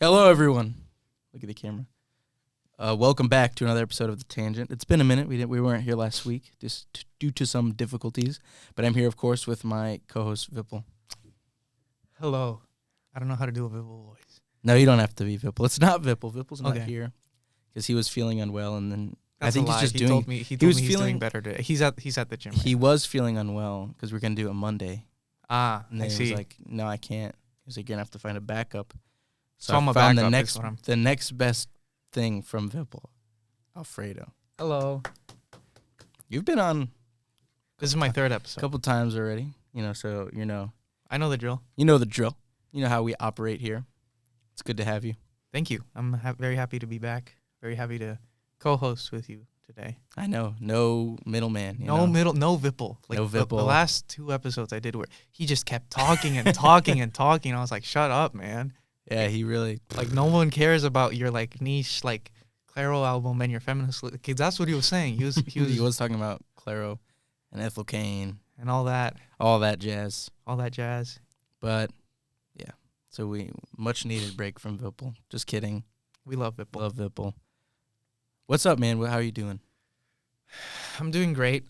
Hello, everyone. Look at the camera. Welcome back to another episode of The Tangent. It's been a minute. We weren't here last week just due to some difficulties, but I'm here, of course, with my co-host Vipul. Hello. I don't know how to do a Vipul voice. No, you don't have to be Vipul. It's not Vipul. Vipul's not Okay. here because he was feeling unwell, and then That's I think a lie. he's just he doing. told me he he's was feeling doing better today. He's at the gym. Right He now. was feeling unwell because we're gonna do it Monday, and and then he was like, "No, I can't." He was like, "You're gonna have to find a backup." So I'm I a found backup, the next best thing from Vipul, Alfredo. Hello. You've been on This is my third a episode. couple times already, so I know the drill. you know the drill. You know how we operate here. It's good to have you. Thank you. I'm very happy to be back. Very happy to co-host with you today. I know, no middleman. No Vipul. No The Vipul. last two episodes I did where he just kept talking and talking and talking. I was like, shut up, man. Yeah, he really. Like, no one cares about your, like, niche, like, Claro album and your feminist... Because that's what he was saying. He was talking about Claro and Ethel Cain, and all that jazz. jazz. But yeah, so we much needed break from Vipul. Just kidding. We love Vipul. Love Vipul. What's up, man? How are you doing? I'm doing great.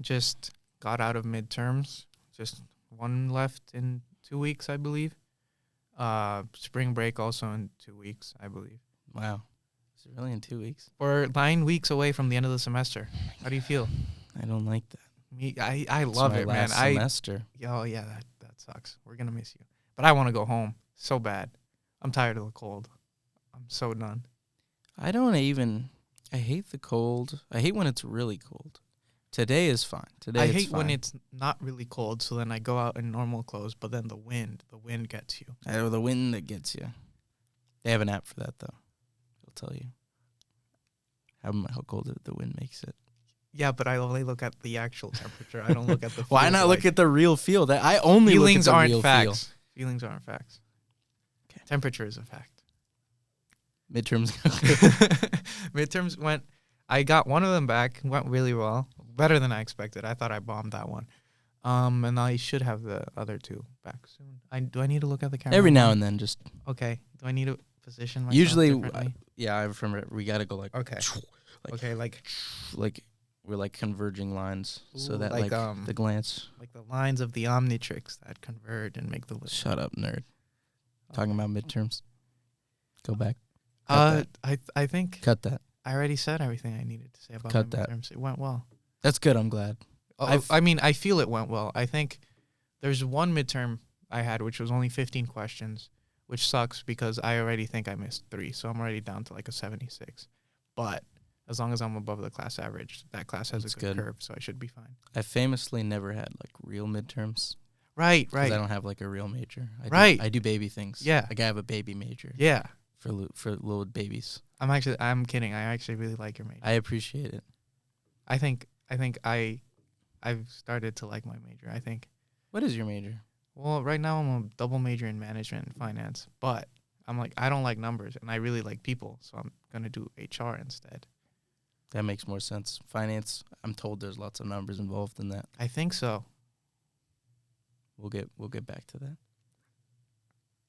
Just got out of midterms. Just one left in 2 weeks, I believe. Spring break also in 2 weeks, I believe. Wow, is it really in 2 weeks? We're 9 weeks away from the end of the semester. How do you feel? I don't like that. I love it, man. Last semester. Oh yeah, that sucks. We're gonna miss you. But I want to go home so bad. I'm tired of the cold. I'm so done. I hate the cold. I hate when it's really cold. Today is fine. I hate when it's not really cold, so then I go out in normal clothes, but then the wind gets you. The wind that gets you. They have an app for that, though. It'll tell you how cold the wind makes it. Yeah, but I only look at the actual temperature. I don't look at the Why not look at the real feel? I only feelings look at the aren't real facts. feel. Feelings aren't facts. Okay. Temperature is a fact. Midterms. Midterms I got one of them back. Went really well. Better than I expected. I thought I bombed that one. And I should have the other two back soon. Do I need to look at the camera? Every now and then, just. Okay. Do I need to position myself Usually, differently? I remember we got to go like. Okay. Like we're like converging lines, so Ooh, that like, the glance. like the lines of the Omnitrix that converge and make the list. Shut up, nerd. Talking about midterms. Go back. I think Cut that. I already said everything I needed to say about Cut my that. midterms. It went well. That's good. I'm glad. I mean, I feel it went well. I think there's one midterm I had, which was only 15 questions, which sucks because I already think I missed 3. So I'm already down to like a 76. But as long as I'm above the class average, that class has That's a good good. curve, so I should be fine. I famously never had like real midterms. Right. Because I don't have like a real major. I do baby things. Yeah. Like I have a baby major. Yeah. For little babies. I'm kidding. I actually really like your major. I appreciate it. I think I've started to like my major. I think. What is your major? Well, right now I'm a double major in management and finance, but I'm like, I don't like numbers and I really like people, so I'm going to do HR instead. That makes more sense. Finance, I'm told there's lots of numbers involved in that. I think so. We'll get back to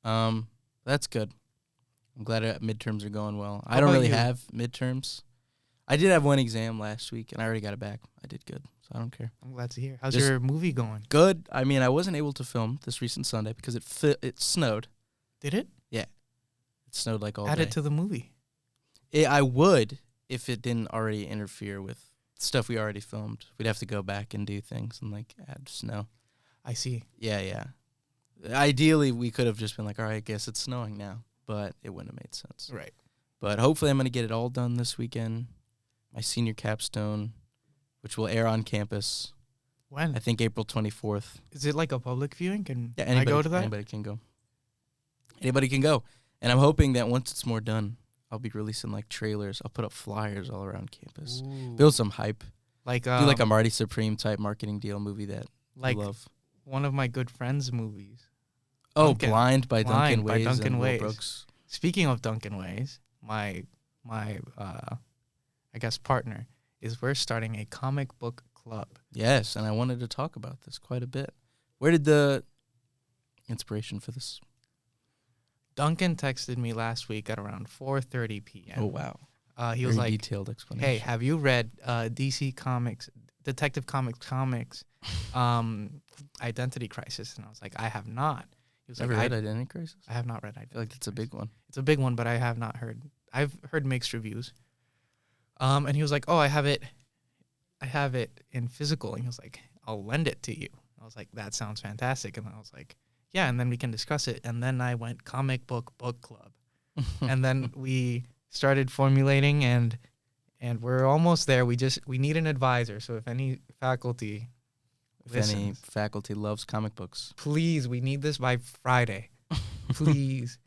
that. That's good. I'm glad midterms are going well. I don't really have midterms. I did have one exam last week, and I already got it back. I did good, so I don't care. I'm glad to hear. How's your movie going? Good. I mean, I wasn't able to film this recent Sunday because it snowed. Did it? Yeah. It snowed like all Add day. it to the movie. I would if it didn't already interfere with stuff we already filmed. We'd have to go back and do things and like add snow. I see. Yeah. Ideally, we could have just been like, all right, I guess it's snowing now, but it wouldn't have made sense. Right. But hopefully I'm going to get it all done this weekend. My senior capstone, which will air on campus. When? I think April 24th. Is it like a public viewing? Can Yeah, I go to that? Anybody can go. Anybody can go. And I'm hoping that once it's more done, I'll be releasing like trailers. I'll put up flyers all around campus. Ooh. Build some hype. Like Do like a Marty Supreme type marketing deal movie that like you love. one of my good friends' movies. Oh, Duncan. Blind by Duncan Blind by Ways Duncan and Will Ways. Brooks. Speaking of Duncan Ways, my I guess partner is we're starting a comic book club. Yes, and I wanted to talk about this quite a bit. Where did the inspiration for this Duncan texted me last week at around 4:30 p.m. Oh wow. He was Very like, detailed explanation. "Hey, have you read DC Comics, Detective Comics, Identity Crisis?" And I was like, "I have not." He was Ever like, read Identity Crisis? I have not read Identity I feel like that's a big one. It's a big one, but I have not heard. I've heard mixed reviews. And he was like, "Oh, I have it in physical." And he was like, "I'll lend it to you." I was like, "That sounds fantastic." And I was like, "Yeah," and then we can discuss it. And then I went comic book club. And then we started formulating and we're almost there. We need an advisor. So if any faculty Any faculty loves comic books, please, we need this by Friday. Please.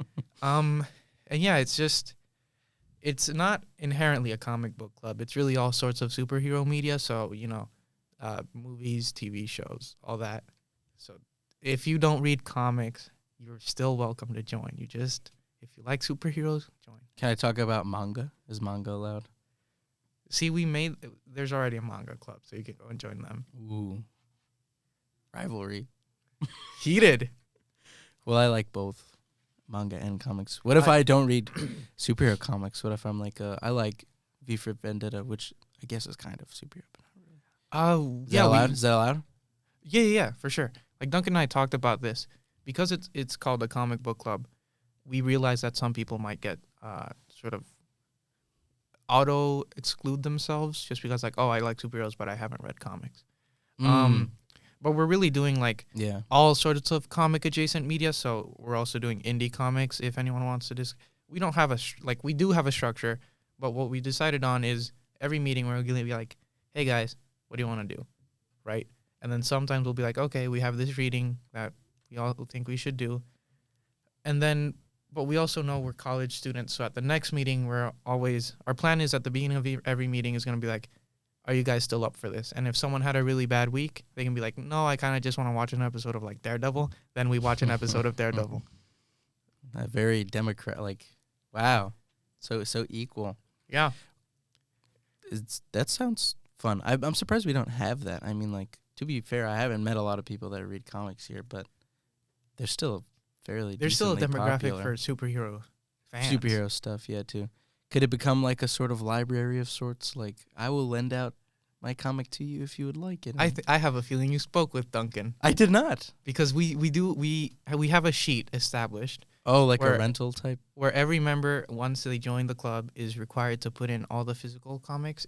And yeah, it's not inherently a comic book club. It's really all sorts of superhero media. So, movies, TV shows, all that. So if you don't read comics, you're still welcome to join. If you like superheroes, join. Can I talk about manga? Is manga allowed? See, there's already a manga club, so you can go and join them. Ooh. Rivalry. Heated. Well, I like both manga and comics. What if I don't read superhero comics? What if I'm like, I like V for Vendetta, which I guess is kind of superhero, but not really. Oh, Is that allowed? Is that allowed? Yeah, for sure. Like Duncan and I talked about this. Because it's called a comic book club, we realized that some people might get sort of auto-exclude themselves just because like, oh, I like superheroes, but I haven't read comics. But we're really doing like all sorts of comic-adjacent media, so we're also doing indie comics if anyone wants to we don't have we do have a structure, but what we decided on is every meeting we're going to be like, hey guys, what do you want to do, right? And then sometimes we'll be like, okay, we have this reading that we all think we should do. And then, but we also know we're college students, so at the next meeting, our plan is at the beginning of every meeting is going to be like, are you guys still up for this? And if someone had a really bad week, they can be like, no, I kind of just want to watch an episode of like Daredevil. Then we watch an episode of Daredevil. Very wow. So equal. Yeah. That sounds fun. I'm surprised we don't have that. I mean, like, to be fair, I haven't met a lot of people that read comics here, but there's still There's still a demographic for superhero fans. Superhero stuff, yeah, too. Could it become like a sort of library of sorts? Like, I will lend out my comic to you if you would like it. I have a feeling you spoke with Duncan. I did not. Because we have a sheet established. Oh, like a rental type? Where every member, once they join the club, is required to put in all the physical comics,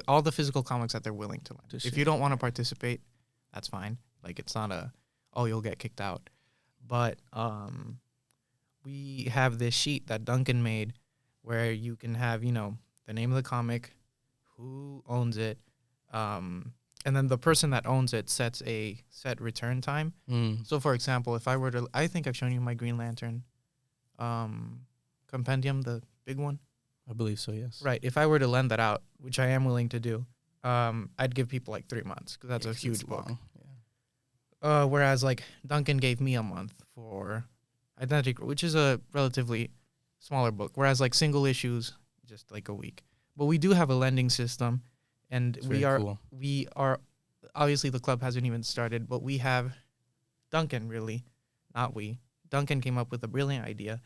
all the physical comics that they're willing to lend. If you don't want to participate, that's fine. Like, it's not you'll get kicked out. But we have this sheet that Duncan made where you can have, the name of the comic, who owns it, and then the person that owns it sets a set return time. So, for example, if I think I've shown you my Green Lantern compendium, the big one. I believe so, yes. Right. If I were to lend that out, which I am willing to do, I'd give people like 3 months because that's a huge book. Yeah. Whereas like Duncan gave me a month for Identity, which is a relatively smaller book. Whereas like single issues, just like a week. But we do have a lending system, and we are obviously the club hasn't even started, but we have Duncan not we. Duncan came up with a brilliant idea.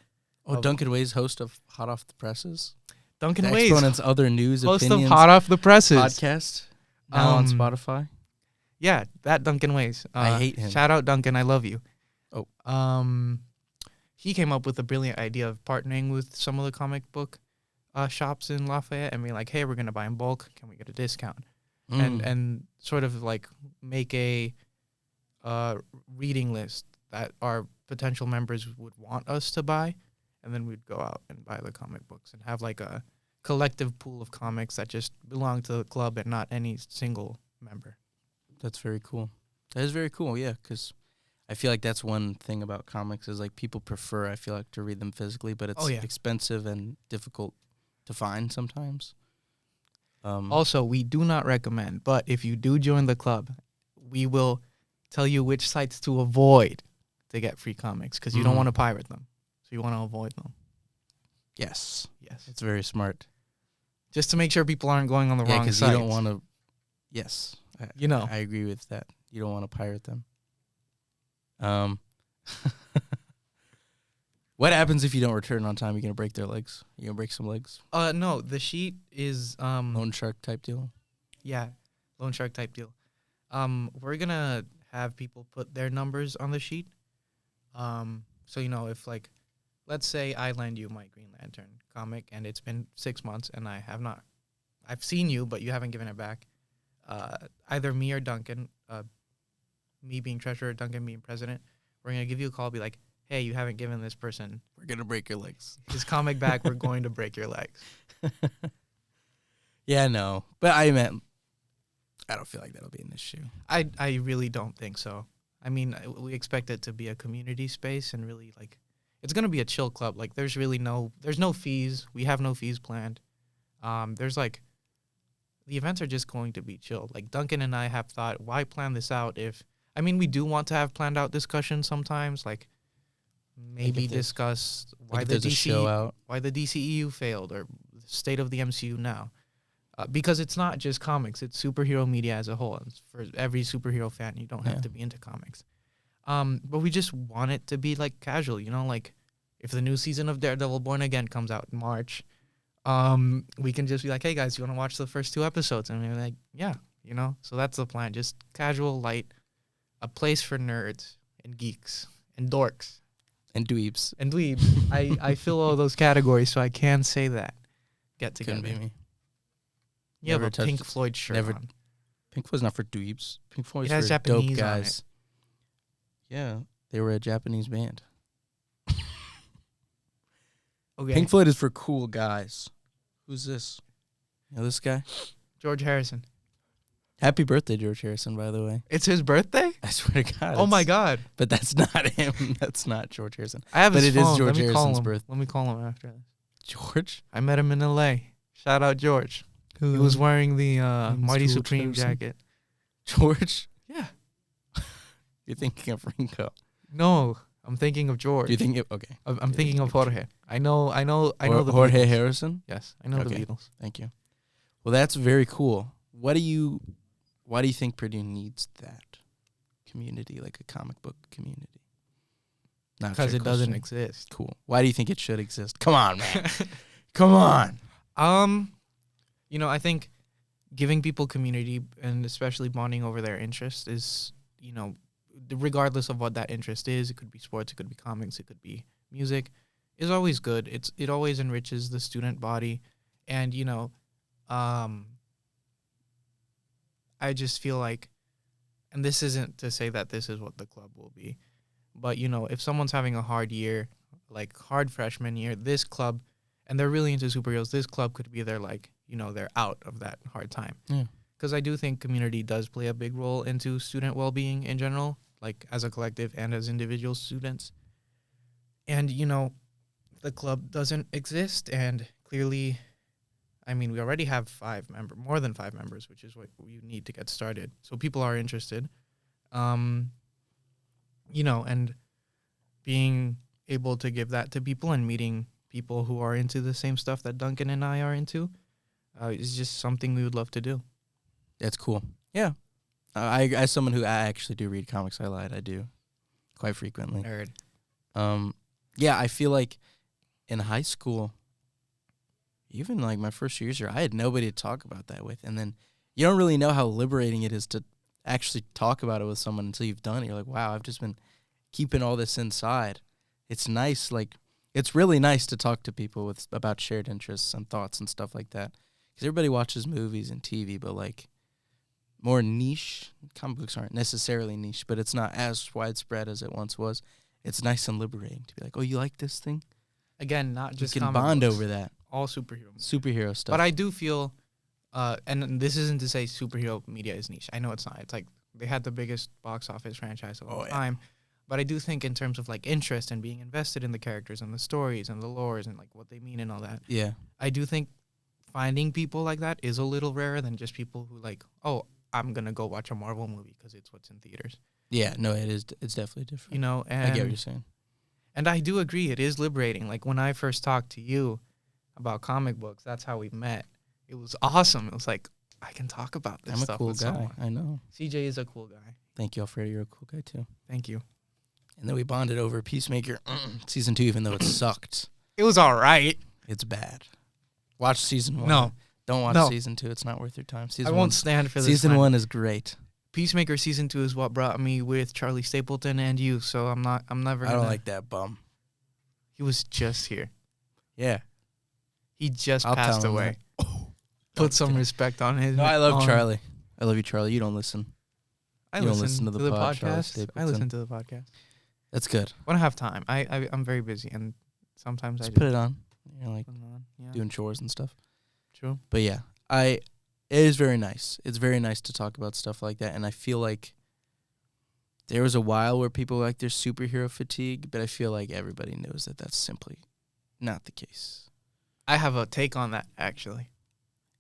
Oh, Duncan Way's host of Hot Off the Presses. Duncan Way's Exponent's other news host opinions of Hot Off the Presses podcast now on Spotify. Yeah, that Duncan Way's. I hate him. Shout out Duncan, I love you. Oh. He came up with a brilliant idea of partnering with some of the comic book shops in Lafayette and being like, hey, we're gonna buy in bulk. Can we get a discount? And sort of like make a reading list that our potential members would want us to buy, and then we'd go out and buy the comic books and have like a collective pool of comics that just belong to the club and not any single member. That's very cool. That is very cool, yeah, because I feel like that's one thing about comics is like people prefer, I feel like, to read them physically, but it's expensive and difficult to find sometimes. Also, we do not recommend, but if you do join the club, we will tell you which sites to avoid to get free comics because you don't want to pirate them. So you want to avoid them. Yes. It's very smart. Just to make sure people aren't going on the wrong sites. Yeah, because you don't want to... Yes. I agree with that. You don't want to pirate them. What happens if you don't return on time? You're gonna break their legs. You're gonna break some legs. No, the sheet is Loan shark type deal. yeah, loan shark type deal. We're gonna have people put their numbers on the sheet. So if like, let's say I lend you my Green Lantern comic and it's been 6 months and I've seen you, but you haven't given it back. Either me or Duncan, me being treasurer, Duncan being president, we're gonna give you a call, be like, hey, you haven't given this person We're gonna break your legs. his comic back. We're going to break your legs. Yeah, no, but I don't feel like that'll be an issue. I really don't think so. I mean, we expect it to be a community space and really like, it's gonna be a chill club. Like, there's no fees. We have no fees planned. There's like, the events are just going to be chill. Like, Duncan and I have thought, why plan this out we do want to have planned out discussions sometimes, like maybe discuss why the DCEU failed or the state of the MCU now. Because it's not just comics, it's superhero media as a whole. It's for every superhero fan, you don't have to be into comics. But we just want it to be like casual, like if the new season of Daredevil Born Again comes out in March, we can just be like, hey guys, you want to watch the first 2 episodes? And we're like, yeah, so that's the plan. Just casual, light, a place for nerds and geeks and dorks. And dweebs. I fill all those categories, so I can say that. Get together. Couldn't be me. You have a Pink Floyd shirt on. Pink Floyd's not for dweebs. Pink Floyd's for Japanese dope On guys. it. Yeah, they were a Japanese band. Okay. Pink Floyd is for cool guys. Who's this? This guy? George Harrison. Happy birthday, George Harrison, by the way. It's his birthday? I swear to God. Oh, my God. But that's not him. That's not George Harrison. I have his phone. But it is George Harrison's birthday. Let me call him after this. George? I met him in L.A. Shout out, George. He was wearing the Mighty George Supreme Harrison. jacket. George? Yeah. You're thinking of Ringo. No, I'm thinking of George. Do you think okay. I'm thinking of Jorge. I know the Jorge Beatles. Harrison? Yes, I know the Okay. Beatles. Thank you. Well, that's very cool. Why do you think Purdue needs that community, like a comic book community? Because it doesn't exist. Cool. Why do you think it should exist? Come on, man. Come on. I think giving people community and especially bonding over their interest is, regardless of what that interest is, it could be sports, it could be comics, it could be music, is always good. It always enriches the student body. And, I just feel like, and this isn't to say that this is what the club will be, but, if someone's having a hard year, like hard freshman year, this club, and they're really into superheroes, this club could be their, like, they're out of that hard time. Yeah. Because I do think community does play a big role into student well-being in general, like as a collective and as individual students. And, the club doesn't exist, and clearly, we already have more than 5 members, which is what you need to get started. So people are interested. And being able to give that to people and meeting people who are into the same stuff that Duncan and I are into is just something we would love to do. That's cool. Yeah. As someone who I actually do read comics, I lied. I do quite frequently. Nerd. Yeah, I feel like in high school, even like my first years here, I had nobody to talk about that with. And then you don't really know how liberating it is to actually talk about it with someone until you've done it. You're like, wow, I've just been keeping all this inside. It's nice. Like, it's really nice to talk to people about shared interests and thoughts and stuff like that. Because everybody watches movies and TV, but like more niche. Comic books aren't necessarily niche, but it's not as widespread as it once was. It's nice and liberating to be like, oh, you like this thing? Again, not just you can comic bond books. over that. All superhero movies. Superhero stuff. But I do feel, and this isn't to say superhero media is niche. I know it's not. It's like they had the biggest box office franchise of all time. But I do think in terms of like interest and being invested in the characters and the stories and the lores and like what they mean and all that. Yeah. I do think finding people like that is a little rarer than just people who like, oh, I'm going to go watch a Marvel movie because it's what's in theaters. Yeah, no, it is. It's definitely different. And I get what you're saying. And I do agree. It is liberating. Like when I first talked to you about comic books, that's how we met. It was awesome. It was like, I can talk about this stuff. I'm a cool guy. Someone. I know. CJ is a cool guy. Thank you, Alfredo. You're a cool guy too. Thank you. And then we bonded over Peacemaker season 2, even though it sucked. It was all right. It's bad. Watch season 1. No. Don't watch No. season 2. It's not worth your time. I won't stand for this. Season 1 is great. Peacemaker season 2 is what brought me with Charlie Stapleton and you, so I'm never I gonna. don't like that bum. He was just here. Yeah. He just I'll passed tell him away. that. Put some respect on his. No, I love on- Charlie. I love you, Charlie. You don't listen. I You don't listen to the pod, Charlie podcast. I Stapleton. listen to the podcast That's good. when I have time. I'm very busy, and sometimes Just I put it on. You're like put it on. Yeah, doing chores and stuff. true. But yeah, it is very nice. It's very nice to talk about stuff like that. And I feel like there was a while where people were like there's superhero fatigue, but I feel like everybody knows that that's simply not the case. I have a take on that actually.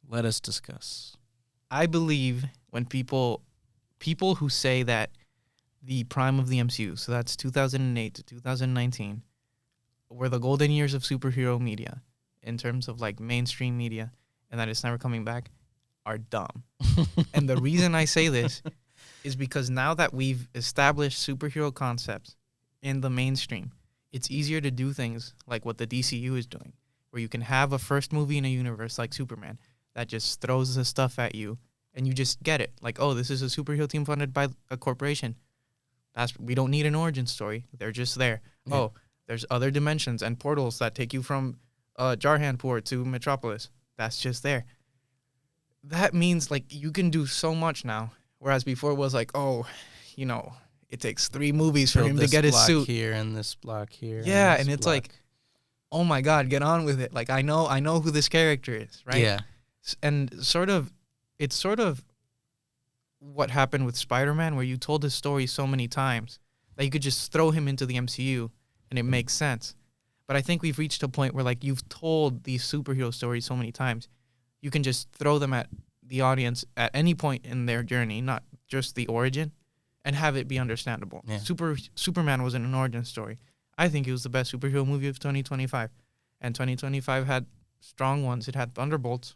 Let us discuss. I believe when people who say that the prime of the MCU, so that's 2008 to 2019, were the golden years of superhero media in terms of like mainstream media, and that it's never coming back, are dumb. And the reason I say this is because now that we've established superhero concepts in the mainstream, it's easier to do things like what the DCU is doing, where you can have a first movie in a universe like Superman that just throws the stuff at you and you just get it. Like, oh, this is a superhero team funded by a corporation. We don't need an origin story. They're just there. Yeah. Oh, there's other dimensions and portals that take you from Jarhanpur to Metropolis. That's just there. That means like you can do so much now. Whereas before it was like, oh, you know, it takes 3 movies for Build him to this get his block suit. here and this block here. Yeah, this and it's block. like, oh my God, get on with it. Like I know who this character is, right? Yeah. And it's sort of what happened with Spider-Man, where you told his story so many times that you could just throw him into the MCU and it makes sense. But I think we've reached a point where like you've told these superhero stories so many times, you can just throw them at the audience at any point in their journey, not just the origin, and have it be understandable. Yeah. Superman wasn't an origin story. I think it was the best superhero movie of 2025. And 2025 had strong ones. It had Thunderbolts.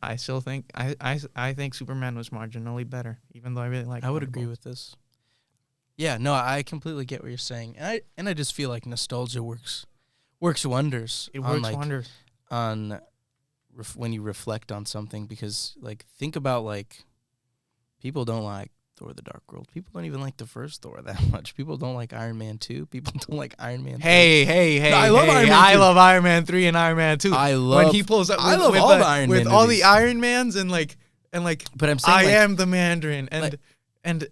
I still think I think Superman was marginally better, even though I really like. I would agree with this. Yeah, no, I completely get what you're saying, and I just feel like nostalgia works wonders. It works wonders. On when you reflect on something, because like think about like people don't like Thor: The Dark World. People don't even like the first Thor that much. People don't like Iron Man 2. People don't like Iron Man 3. Hey! No, I love Iron Man 3. I love Iron Man 3 and Iron Man 2. I love when he pulls up. I love all the Iron Man with all movies. the Iron Mans and like. But I'm saying I like, am the Mandarin and like- and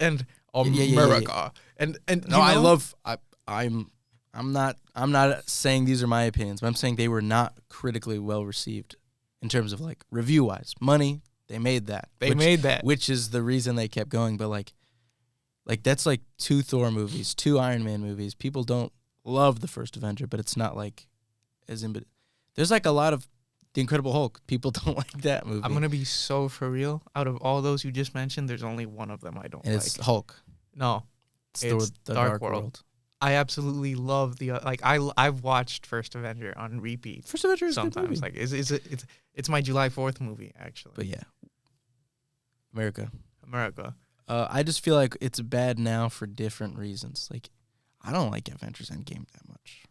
Yeah. America and no, you I know? love. I'm not saying these are my opinions, but I'm saying they were not critically well received in terms of like review wise. Money, they made that. Which is the reason they kept going. But like that's like 2 Thor movies, 2 Iron Man movies. People don't love the first Avenger, but it's not like as in. But there's like a lot of The Incredible Hulk. People don't like that movie. I'm gonna be so for real. Out of all those you just mentioned, there's only one of them I don't and like. it's Hulk. No, It's It's the Dark Dark World. World. I absolutely love the I've watched First Avenger on repeat. First Avenger is a good movie. Sometimes like it's my July 4th movie actually. But yeah, America. America. I just feel like it's bad now for different reasons. Like, I don't like Avengers Endgame that much.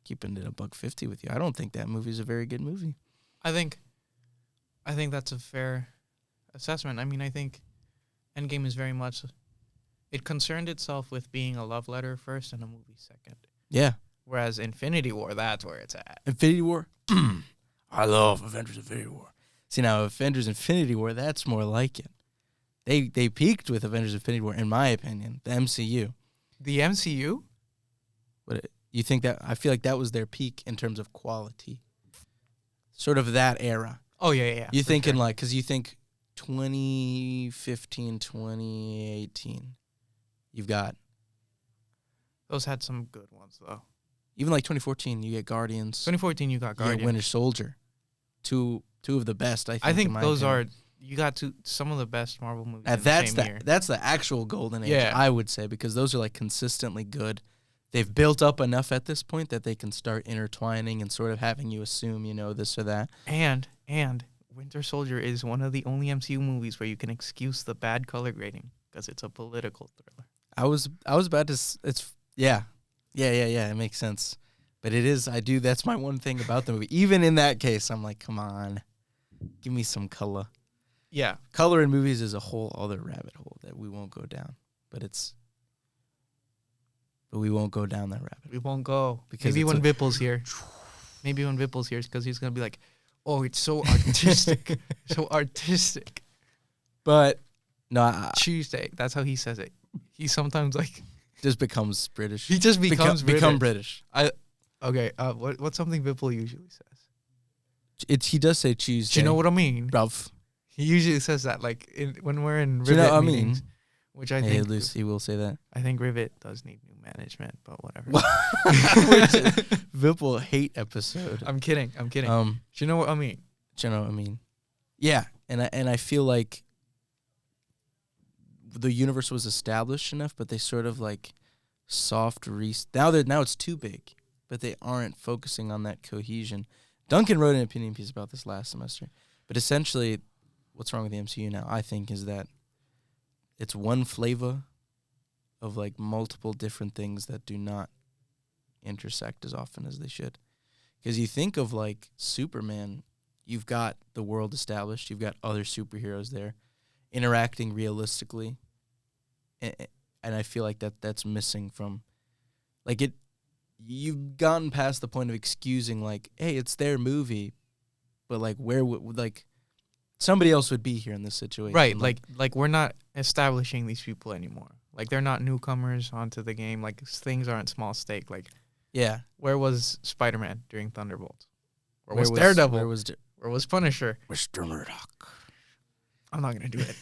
Keeping it $150 with you, I don't think that movie is a very good movie. I think that's a fair assessment. I mean, I think Endgame is very much it concerned itself with being a love letter first and a movie second. Yeah, Whereas Infinity War, that's where it's at. Infinity War. I love Avengers Infinity War. See, now Avengers Infinity War, that's more like it. They peaked with Avengers Infinity War, in my opinion. The MCU. The MCU? But you think that? I feel like that was their peak in terms of quality. Sort of that era. Oh, yeah. You for thinking sure. like, because you think 2015, 2018, you've got, Those had some good ones, though. even like 2014, you get Guardians. 2014, you got You Guardians. get Winter Soldier. Two of the best, I think. I in think my those opinion. you got some of the best Marvel movies in That's the same year. that's the actual golden age, Yeah. I would say, because those are like consistently good. They've built up enough at this point that they can start intertwining and sort of having you assume, this or that. And Winter Soldier is one of the only MCU movies where you can excuse the bad color grading because it's a political thriller. I was about to. It's Yeah. It makes sense. But it is, that's my one thing about the movie. Even in that case, I'm like, come on, give me some color. Yeah. Color in movies is a whole other rabbit hole that we won't go down. But we won't go down that rabbit hole. We won't go. Because maybe when Vipul's here. Maybe when Vipul's here, because he's going to be like, oh, it's so artistic. So artistic. But, no. Tuesday. That's how he says it. He sometimes, like... just becomes British. He just becomes British. Become British. Okay, what's something Vipul usually says? He does say Tuesday. Do you know what I mean? Bruv. He usually says that, like, when we're in Do you know Rivet what I meetings, mean? which I think... Lucy will say that. I think Rivet does need new management, but whatever. Vipul hate episode. I'm kidding. Do you know what I mean? Do you know what I mean? Yeah, and I feel like the universe was established enough, but they sort of like now it's too big, but they aren't focusing on that cohesion. Duncan wrote an opinion piece about this last semester, but essentially, what's wrong with the MCU now? I think is that it's one flavor of like multiple different things that do not intersect as often as they should. Because you think of like Superman, you've got the world established, you've got other superheroes there interacting realistically, and I feel like that's missing from like it. You've gotten past the point of excusing like, hey, it's their movie, but like where would like somebody else would be here in this situation, right? Like we're not establishing these people anymore. Like they're not newcomers onto the game. Like things aren't small stake. Like yeah, where was Spider-Man during Thunderbolts? Where was Daredevil? Where was Punisher? Mr. Murdoch. I'm not gonna do it.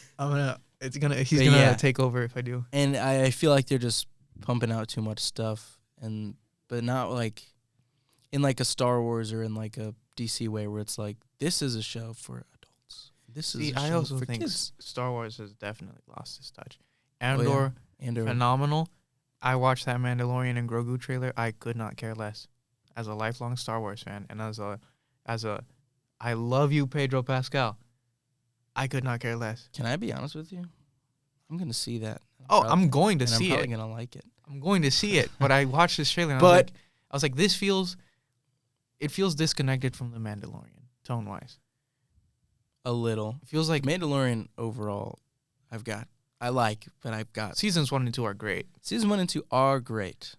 He's gonna take over if I do. And I feel like they're just pumping out too much stuff, but not like in like a Star Wars or in like a DC way where it's like this is a show for adults. I also think kids. Star Wars has definitely lost its touch. Andor. Phenomenal. I watched that Mandalorian and Grogu trailer. I could not care less. As a lifelong Star Wars fan and as a I love you, Pedro Pascal. I could not care less. Can I be honest with you? I'm going to see that. I'm going to see it. I'm probably going to like it. I'm going to see it. But I watched this trailer and I was like, it feels disconnected from The Mandalorian, tone-wise. A little. It feels like Mandalorian overall, but I've got. Seasons 1 and 2 are great. Season 1 and 2 are great.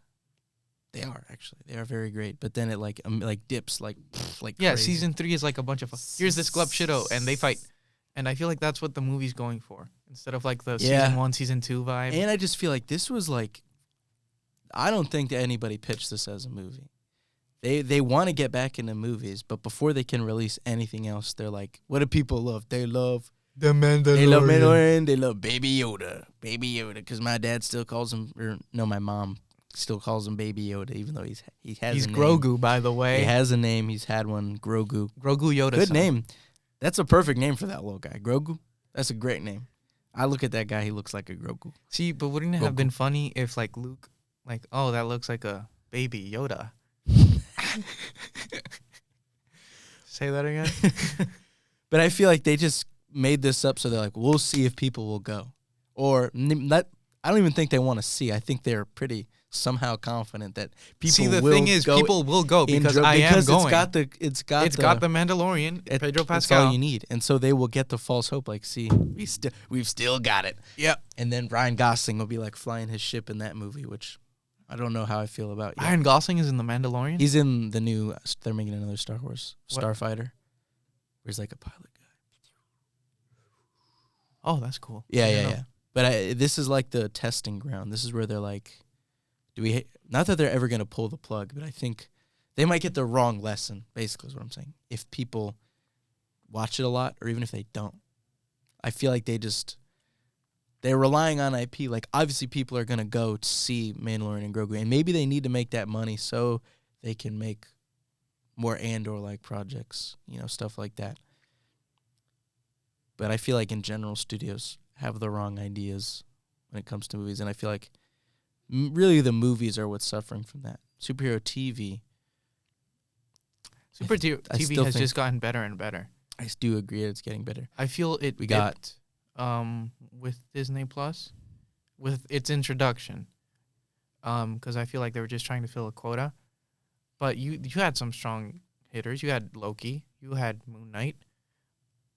They are, actually. They are very great. But then it like dips like yeah, crazy. Season 3 is like a bunch of, here's this Glub Shitto, and they fight. And I feel like that's what the movie's going for. Instead of like the Season 1, Season 2 vibe. And I just feel like this was like, I don't think that anybody pitched this as a movie. They want to get back into movies, but before they can release anything else, they're like, what do people love? They love The Mandalorian. They love Mandalorian. They love Baby Yoda. Baby Yoda, because my dad still calls him, my mom still calls him Baby Yoda, even though he has He's a name. Grogu, by the way. He has a name. He's had one. Grogu. Grogu Yoda. Good name. That's a perfect name for that little guy. Grogu. That's a great name. I look at that guy. He looks like a Grogu. See, but wouldn't it have been funny if like Luke, like, oh, that looks like a Baby Yoda. Say that again. But I feel like they just made this up so they're like, we'll see if people will go. Or not. I don't even think they want to see. I think they're pretty somehow confident that people will go. See, the thing is, people will go because I am going. It's got the Mandalorian, Pedro Pascal. That's all you need. And so they will get the false hope, like, see, we've still got it. Yep. And then Ryan Gosling will be like flying his ship in that movie, which I don't know how I feel about. Ryan Gosling is in the Mandalorian? He's in the new, they're making another Star Wars, Starfighter, where he's like a pilot guy. Oh, that's cool. Yeah. But this is like the testing ground. This is where they're like, not that they're ever going to pull the plug, but I think they might get the wrong lesson, basically is what I'm saying. If people watch it a lot, or even if they don't. I feel like they're relying on IP. Like, obviously people are going to go to see Mandalorian and Grogu, and maybe they need to make that money so they can make more Andor-like projects, stuff like that. But I feel like in general, studios have the wrong ideas when it comes to movies, and I feel like really the movies are what's suffering from that. Superhero TV. TV has just gotten better and better. I do agree it's getting better. I feel it. We got with Disney Plus, with its introduction. because I feel like they were just trying to fill a quota. But you had some strong hitters. You had Loki. You had Moon Knight.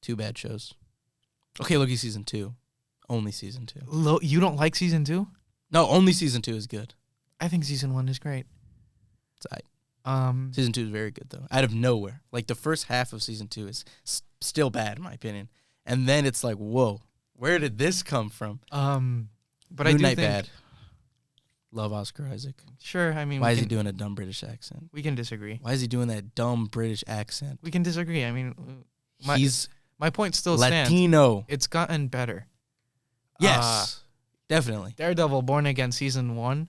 2 bad shows. Okay, Loki season 2. Only season 2. You don't like season 2? No, only season 2 is good. I think season 1 is great. It's season 2 is very good though. Out of nowhere, like the first half of season 2 is still bad in my opinion, and then it's like, whoa, where did this come from? But Moon I do Knight think bad. Love Oscar Isaac. Sure, I mean, Why is he doing a dumb British accent? We can disagree. Why is he doing that dumb British accent? We can disagree. I mean, He's my point still stands. Latino. It's gotten better. Yes, definitely. Daredevil Born Again season 1,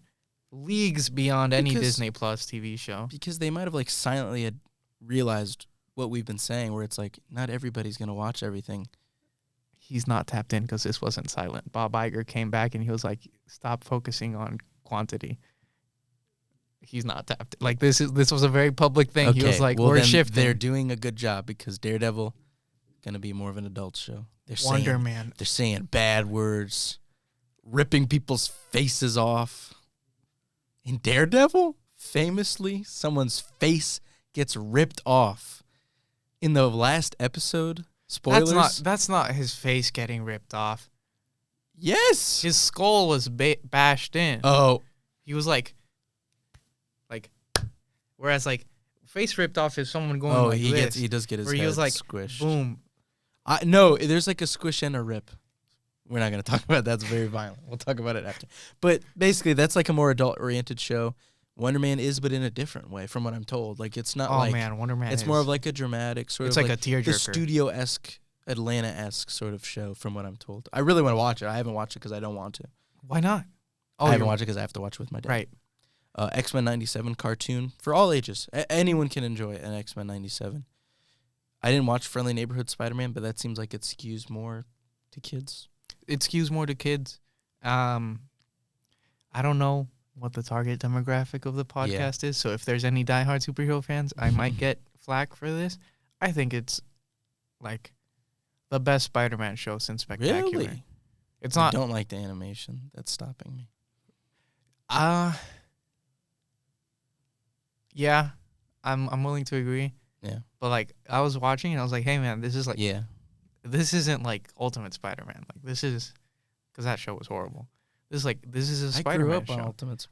leagues beyond any Disney Plus TV show. Because they might have like silently had realized what we've been saying, where it's like not everybody's gonna watch everything. He's not tapped in because this wasn't silent. Bob Iger came back and he was like, "Stop focusing on quantity." He's not tapped in. Like this was a very public thing. Okay, he was like, well, "We're then shifting." They're doing a good job because Daredevil gonna be more of an adult show. Wonder Man. They're saying bad words, ripping people's faces off. In Daredevil, famously, someone's face gets ripped off. In the last episode, spoilers. That's not his face getting ripped off. Yes. His skull was bashed in. Oh. He was like, whereas like face ripped off is someone going like this. He does get his where head he was like, squished. Boom. No, there's like a squish and a rip. We're not going to talk about that. That's very violent. We'll talk about it after. But basically, that's like a more adult-oriented show. Wonder Man is, but in a different way, from what I'm told. Like, it's not like... Oh, man, Wonder Man It's more of like a dramatic sort of... It's like a tearjerker. The studio-esque, Atlanta-esque sort of show, from what I'm told. I really want to watch it. I haven't watched it because I don't want to. Why not? I haven't watched it because I have to watch it with my dad. Right. X-Men 97 cartoon for all ages. Anyone can enjoy an X-Men 97. I didn't watch Friendly Neighborhood Spider-Man, but that seems like it skews more to kids. It skews more to kids. I don't know what the target demographic of the podcast is, so if there's any diehard superhero fans, I might get flack for this. I think it's like the best Spider-Man show since Spectacular. Really? It's not. I don't like the animation. That's stopping me. Yeah, I'm willing to agree. Yeah. But like I was watching and I was like, hey man, this is like this isn't like Ultimate Spider-Man. Like this is because that show was horrible. This is a Spider-Man show.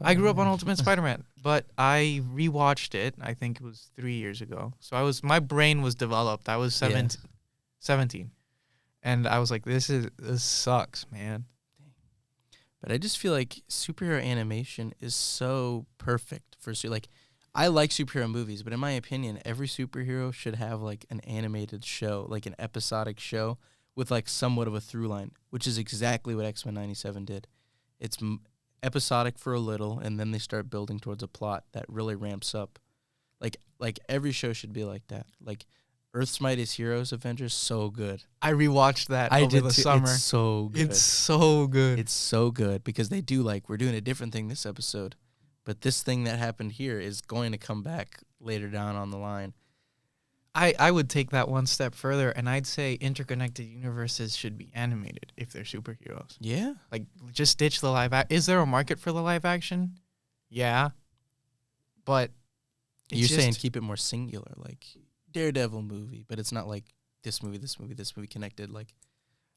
I grew up on Ultimate Spider-Man, but I rewatched it. I think it was 3 years ago. So my brain was developed. I was 17, and I was like, this sucks, man. But I just feel like superhero animation is so perfect for like. I like superhero movies, but in my opinion, every superhero should have like an animated show, like an episodic show with like somewhat of a through line, which is exactly what X-Men 97 did. It's episodic for a little, and then they start building towards a plot that really ramps up. Like every show should be like that. Like Earth's Mightiest Heroes Avengers, so good. I rewatched that over the summer. It's so good. It's so good. It's so good because they do like, we're doing a different thing this episode. But this thing that happened here is going to come back later down on the line. I would take that one step further, and I'd say interconnected universes should be animated if they're superheroes. Yeah. Like, just ditch the live action. Is there a market for the live action? Yeah. But you're saying keep it more singular, like Daredevil movie, but it's not like this movie connected. Like,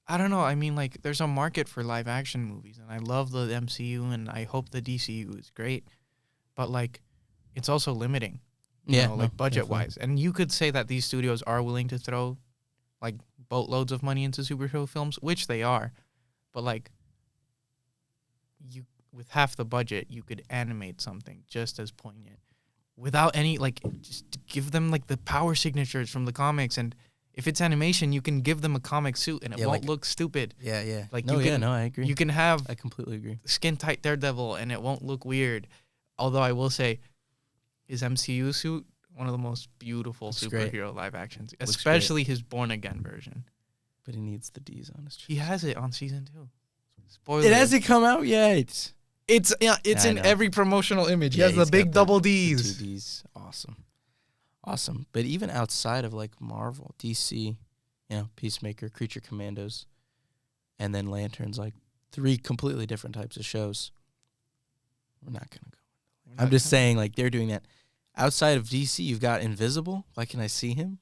I don't know. I mean, like, there's a market for live action movies, and I love the MCU, and I hope the DCU is great. But, like, it's also limiting. You know, like budget-wise. And you could say that these studios are willing to throw, like, boatloads of money into superhero films, which they are. But, like, with half the budget, you could animate something just as poignant. Without any, like, just give them, like, the power signatures from the comics. And if it's animation, you can give them a comic suit, and it won't look stupid. Yeah, yeah. Like, I agree. You can have... I completely agree. Skin-tight Daredevil, and it won't look weird. Although I will say... his MCU suit, one of the most beautiful superhero live actions, especially his Born Again version. But he needs the D's on his chest. He has it on season 2. Spoiler. It hasn't come out yet. It's in every promotional image. He has the big double D's. The 2 D's. Awesome. But even outside of like Marvel, DC, Peacemaker, Creature Commandos, and then Lanterns, like 3 completely different types of shows. We're not gonna go. I'm just saying, like, they're doing that. Outside of DC, you've got Invisible. Why can I see him?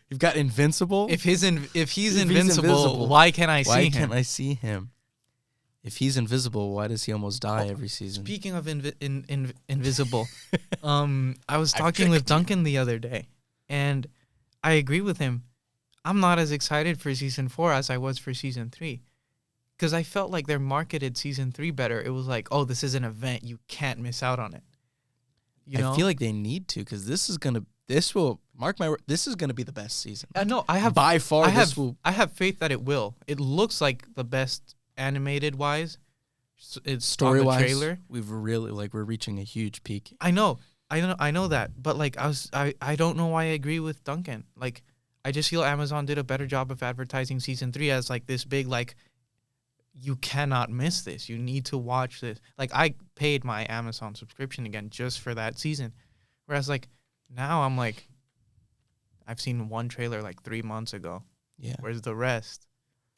You've got Invincible. If he's invincible, why can't I see him? Why can't I see him? If he's invisible, why does he almost die every season? Speaking of invisible, I was talking with Duncan the other day, and I agree with him. I'm not as excited for season 4 as I was for season 3, because I felt like they marketed season 3 better. It was like, oh, this is an event, you can't miss out on it. I feel like they need to, because this is gonna be the best season. No, I have by far. I have faith that it will. It looks like the best animated wise. It's story wise. Trailer. We're reaching a huge peak. I know that, but like I don't know why I agree with Duncan. Like, I just feel Amazon did a better job of advertising season 3 as like this big, like, you cannot miss this. You need to watch this. Like, I paid my Amazon subscription again just for that season. Whereas, like, now I'm like, I've seen one trailer like 3 months ago. Yeah. Where's the rest?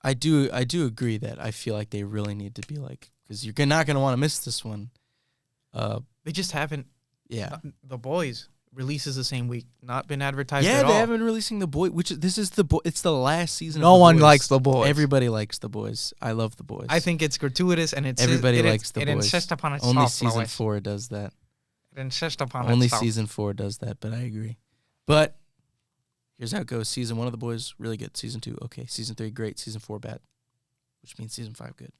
I do agree that I feel like they really need to be like, because you're not going to want to miss this one. They just haven't. Yeah. The Boys releases the same week. Not been advertised at all. Yeah, they haven't been releasing The Boys, it's the last season No of The one Boys. likes The Boys. Everybody likes The Boys. I love The Boys. I think it's gratuitous, and everybody likes The Boys. It insists upon its Only soft season voice. 4 does that. It insists upon Only its soft. season 4 does that, but I agree. But here's how it goes. Season 1 of The Boys, really good. Season 2, okay. Season 3, great. Season 4, bad. Which means season 5, good.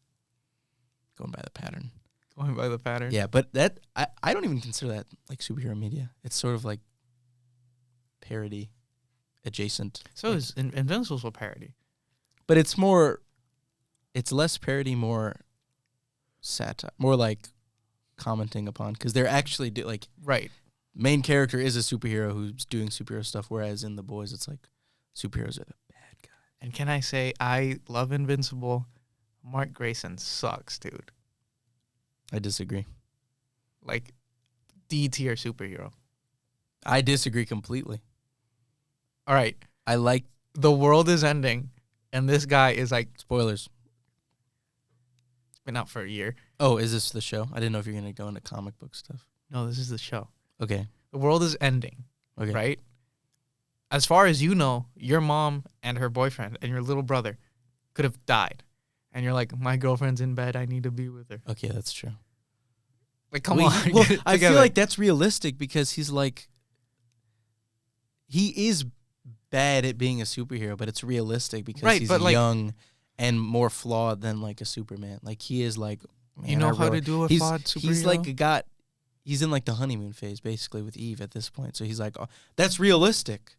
Going by the pattern. Going by the pattern. Yeah, but that I don't even consider that like superhero media. It's sort of like parody adjacent. So is Invincible's a parody. But it's less parody, more satire, more like commenting upon, because they're actually right. Main character is a superhero who's doing superhero stuff, whereas in The Boys it's like superheroes are the bad guy. And can I say, I love Invincible. Mark Grayson sucks, dude. I disagree. Like, D-tier superhero. I disagree completely. All right. I like... The world is ending, and this guy is like... Spoilers. It's been out for a year. Oh, is this the show? I didn't know if you're going to go into comic book stuff. No, this is the show. Okay. The world is ending, okay. Right? As far as you know, your mom and her boyfriend and your little brother could have died. And you're like, my girlfriend's in bed, I need to be with her. Okay, that's true. Like, come on. Well, I feel like that's realistic, because he's like... He is bad at being a superhero, but it's realistic because he's young and more flawed than like a Superman. Like, he is like... Man, you know how to do a flawed superhero? He's like he's in like the honeymoon phase, basically, with Eve at this point. So he's like, oh, that's realistic.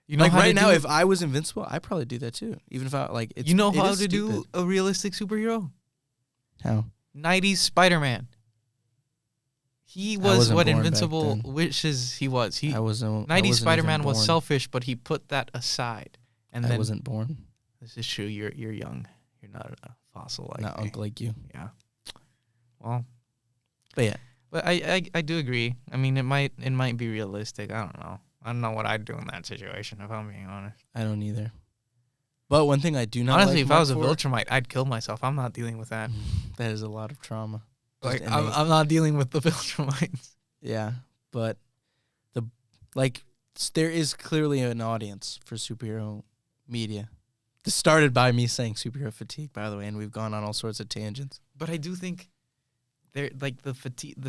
You know, like right now, if I was invincible, I'd probably do that too. Even if I like, you know how to do a realistic superhero? How? 90s Spider-Man. He was what Invincible wishes he was. 90s Spider-Man was selfish, but he put that aside. And I wasn't born. This is true. You're young. You're not a fossil like not uncle like you. Yeah. Well, but yeah. But I do agree. I mean, it might be realistic. I don't know. I don't know what I'd do in that situation, if I'm being honest. I don't either. But one thing I do not honestly, if I was a Viltrumite, I'd kill myself. I'm not dealing with that. That is a lot of trauma. Like, I'm not dealing with the Viltrumites. Yeah, but there is clearly an audience for superhero media. This started by me saying superhero fatigue, by the way, and we've gone on all sorts of tangents. But I do think the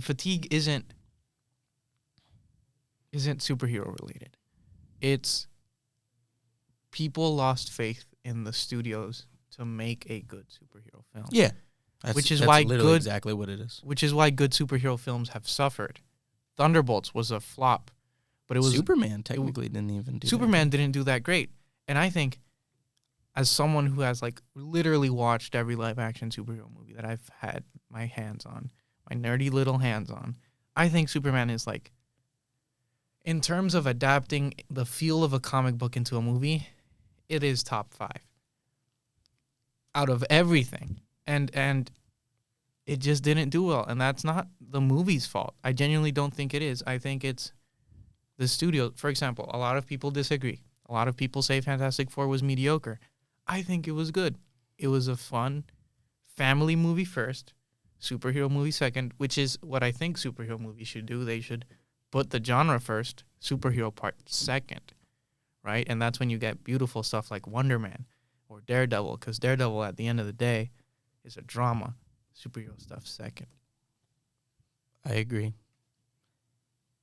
fatigue isn't superhero related. It's people lost faith in the studios to make a good superhero film. Yeah. Which is why exactly what it is. Which is why good superhero films have suffered. Thunderbolts was a flop, but it was Superman technically didn't even do Superman didn't do that great. And I think, as someone who has like literally watched every live action superhero movie that I've had my hands on, my nerdy little hands on, I think Superman is like, in terms of adapting the feel of a comic book into a movie, it is top 5 out of everything. And it just didn't do well. And that's not the movie's fault. I genuinely don't think it is. I think it's the studio. For example, a lot of people disagree. A lot of people say Fantastic Four was mediocre. I think it was good. It was a fun family movie first, superhero movie second, which is what I think superhero movies should do. They should put the genre first, superhero part second, right? And that's when you get beautiful stuff like Wonder Man or Daredevil, because Daredevil at the end of the day is a drama. Superhero stuff second. I agree.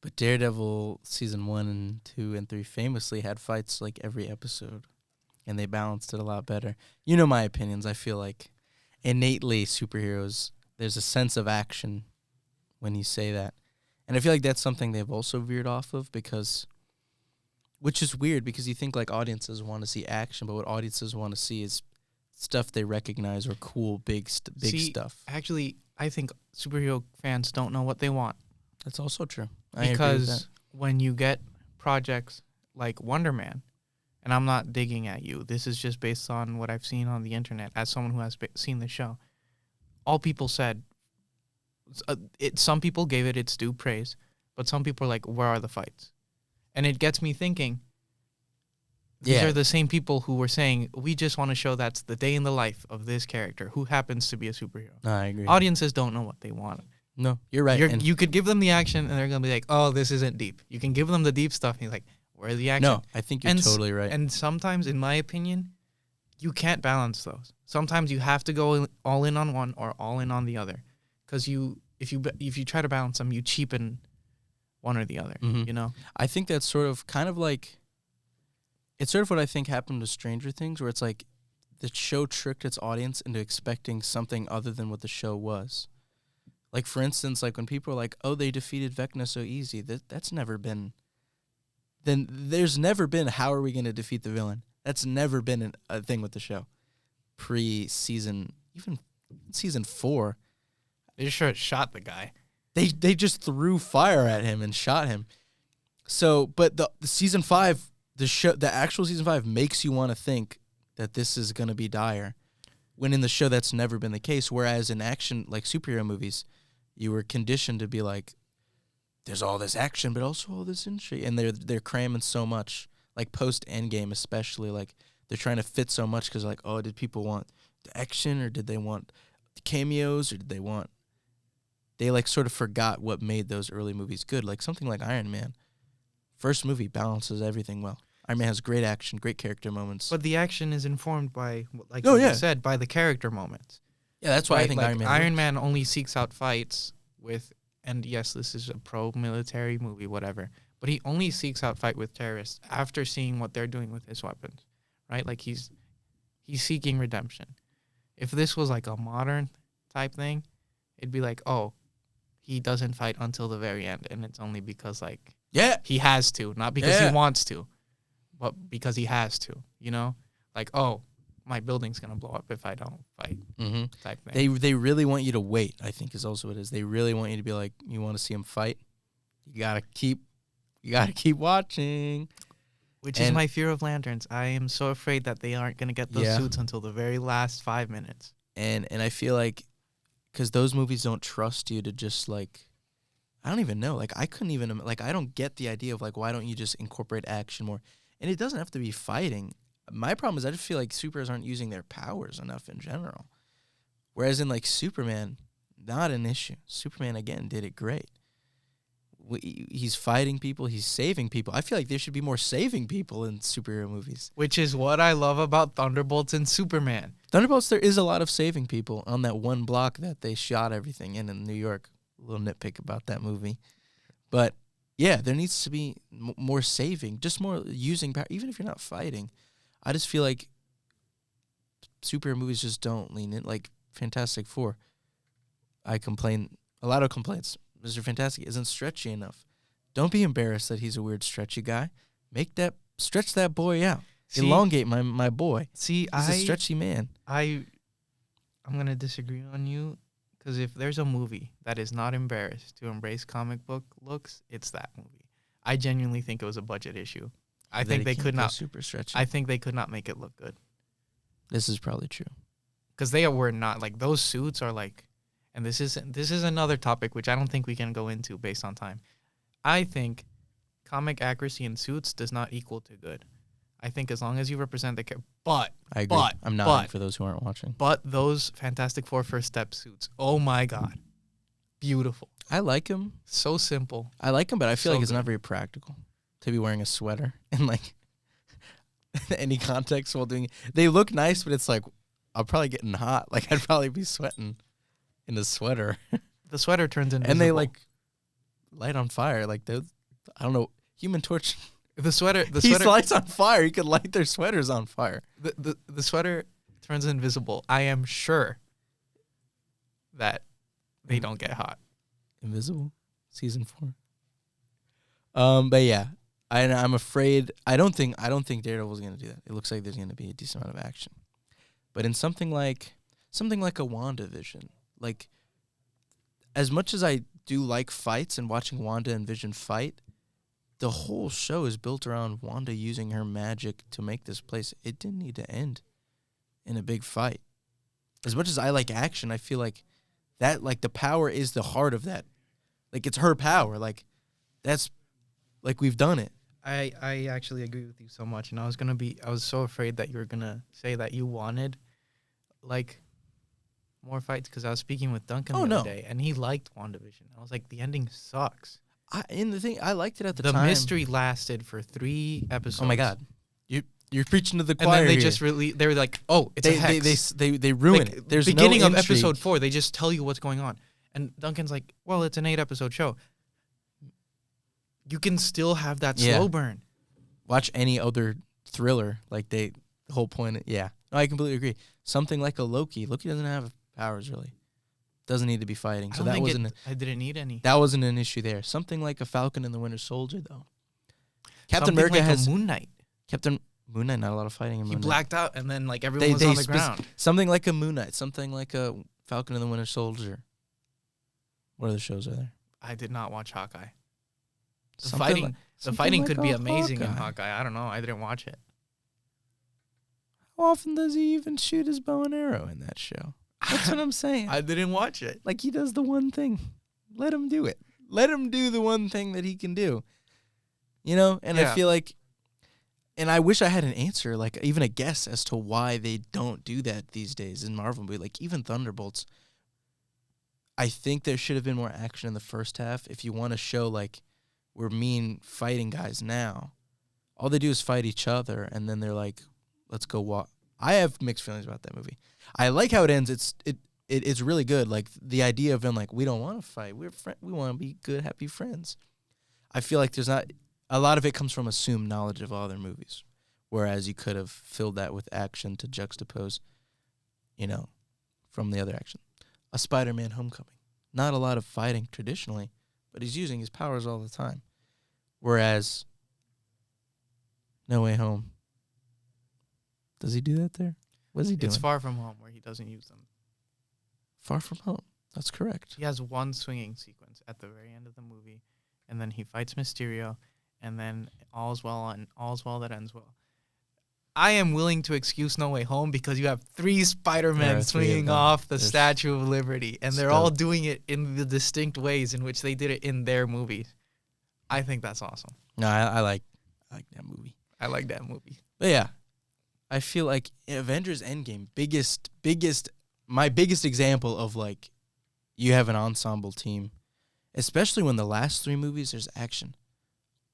But Daredevil season 1 and 2 and 3 famously had fights like every episode, and they balanced it a lot better. You know my opinions. I feel like innately superheroes, there's a sense of action when you say that. And I feel like that's something they've also veered off of which is weird because you think like audiences want to see action, but what audiences want to see is stuff they recognize or cool, big stuff. Actually, I think superhero fans don't know what they want. That's also true. I agree with Because that. when you get projects like Wonder Man, and I'm not digging at you, this is just based on what I've seen on the internet as someone who has seen the show. All people said, some people gave it its due praise, but some people are like, where are the fights? And it gets me thinking, these are the same people who were saying, we just want to show that's the day in the life of this character who happens to be a superhero. No, I agree. Audiences don't know what they want. No, you're right. You could give them the action, and they're going to be like, oh, this isn't deep. You can give them the deep stuff, and you're like, where's the action? No, I think you're totally right. And sometimes, in my opinion, you can't balance those. Sometimes you have to go all in on one or all in on the other. Because if you try to balance them, you cheapen one or the other, you know? I think that's sort of kind of like, it's sort of what I think happened to Stranger Things, where it's like the show tricked its audience into expecting something other than what the show was. Like, for instance, like when people are like, oh, they defeated Vecna so easy, that's never been, then there's never been, how are we going to defeat the villain? That's never been a thing with the show. Pre-season, even season 4. They just shot the guy. They just threw fire at him and shot him. So, but the season 5, the actual season 5 makes you want to think that this is going to be dire, when in the show that's never been the case. Whereas in action, like superhero movies, you were conditioned to be like, there's all this action, but also all this intrigue, and they're cramming so much. Like post Endgame, especially, like they're trying to fit so much because like, oh, did people want the action or did they want the cameos or did they want? They like sort of forgot what made those early movies good. Like something like Iron Man, first movie balances everything well. Iron Man has great action, great character moments. But the action is informed by, like you said, by the character moments. Yeah, that's why I think like Iron Man only seeks out fights with, and yes, this is a pro-military movie, whatever, but he only seeks out fight with terrorists after seeing what they're doing with his weapons, right? Like he's seeking redemption. If this was like a modern type thing, it'd be like, oh, he doesn't fight until the very end, and it's only because like he has to, not because he wants to, but because he has to, you know? Like, oh, my building's going to blow up if I don't fight, type thing. They really want you to wait, I think is also what it is. They really want you to be like, you want to see him fight? You got to keep watching. Which is my fear of Lanterns. I am so afraid that they aren't going to get those suits until the very last 5 minutes. And I feel like, because those movies don't trust you to just like, I don't even know. Like, I couldn't even, like, I don't get the idea of like, why don't you just incorporate action more? And it doesn't have to be fighting. My problem is I just feel like superheroes aren't using their powers enough in general. Whereas in like Superman, not an issue. Superman, again, did it great. He's fighting people. He's saving people. I feel like there should be more saving people in superhero movies. Which is what I love about Thunderbolts and Superman. Thunderbolts, there is a lot of saving people on that one block that they shot everything in New York. A little nitpick about that movie. But, yeah, there needs to be more saving. Just more using power, even if you're not fighting. I just feel like superhero movies just don't lean in. Like Fantastic Four, a lot of complaints. Mr. Fantastic isn't stretchy enough. Don't be embarrassed that he's a weird stretchy guy. Stretch that boy out. Elongate my boy. He's a stretchy man. I'm gonna disagree on you, because if there's a movie that is not embarrassed to embrace comic book looks, it's that movie. I genuinely think it was a budget issue. I think they could not super stretchy. I think they could not make it look good. This is probably true. Because they were not, like, those suits are like, and this is another topic which I don't think we can go into based on time. I think comic accuracy in suits does not equal to good. I think as long as you represent the character. But I agree. I'm nodding for those who aren't watching. But those Fantastic Four first step suits, oh my God. Beautiful. I like them. So simple. I like them, but I feel So like it's good. not very practical to be wearing a sweater in like any context while doing it. They look nice, but it's like I'm probably getting hot. Like I'd probably be sweating in a sweater. The sweater turns invisible. And they like light on fire. Like those, I don't know, Human Torch. The sweater He lights on fire. You could light their sweaters on fire. The sweater turns invisible. I am sure that they don't get hot. Invisible, season 4. But yeah, I'm afraid. I don't think Daredevil's gonna do that. It looks like there's gonna be a decent amount of action, but in something like a WandaVision, like as much as I do like fights and watching Wanda and Vision fight, the whole show is built around Wanda using her magic to make this place. It didn't need to end in a big fight. As much as I like action, I feel like that, like, the power is the heart of that. Like, it's her power. Like, that's, like, we've done it. I actually agree with you so much, and I was so afraid that you were gonna say that you wanted, like, more fights, because I was speaking with Duncan the other day, and he liked WandaVision. I was like, the ending sucks. I liked it at the time. time. The mystery lasted for 3 episodes. Oh my God, you're preaching to the choir. And then they here. just they were like, oh, it's a hex. They ruin like, it. There's beginning no of intrigue. episode 4, they just tell you what's going on, and Duncan's like, well, it's an 8-episode show. You can still have that slow burn. Watch any other thriller. Like the whole point. No, I completely agree. Something like a Loki. Loki doesn't have powers really. Doesn't need to be fighting. So that wasn't. I didn't need any. That wasn't an issue there. Something like a Falcon and the Winter Soldier though. Captain Something America like has a Moon Knight. Moon Knight, not a lot of fighting in Moon Knight. He blacked out, and then like everyone was on the ground. Something like a Moon Knight. Something like a Falcon and the Winter Soldier. What other shows are there? I did not watch Hawkeye. The Something fighting like could be a amazing in Hawkeye. Hawkeye. I don't know. I didn't watch it. How often does he even shoot his bow and arrow in that show? That's what I'm saying. I didn't watch it. Like, he does the one thing. Let him do it. Let him do the one thing that he can do. You know? And I feel like, and I wish I had an answer, like even a guess as to why they don't do that these days in Marvel movies. Like, even Thunderbolts, I think there should have been more action in the first half. If you want to show, like, we're mean fighting guys now, all they do is fight each other, and then they're like, let's go walk. I have mixed feelings about that movie. I like how it ends. It's really good. Like, the idea of them, like, we don't want to fight. We want to be good, happy friends. I feel like there's not a lot of it comes from assumed knowledge of other movies, whereas you could have filled that with action to juxtapose, from the other action. A Spider-Man Homecoming, not a lot of fighting traditionally, but he's using his powers all the time. Whereas No Way Home, does he do that there? What is he doing? It's Far From Home where he doesn't use them. Far From Home. That's correct. He has one swinging sequence at the very end of the movie, and then he fights Mysterio, and then all's well that ends well. I am willing to excuse No Way Home because you have 3 Spider-Men swinging off the Statue of Liberty, and they're all doing it in the distinct ways in which they did it in their movies. I think that's awesome. No, I like that movie. I like that movie. But yeah, I feel like Avengers Endgame, my biggest example of, like, you have an ensemble team, especially when the last 3 movies, there's action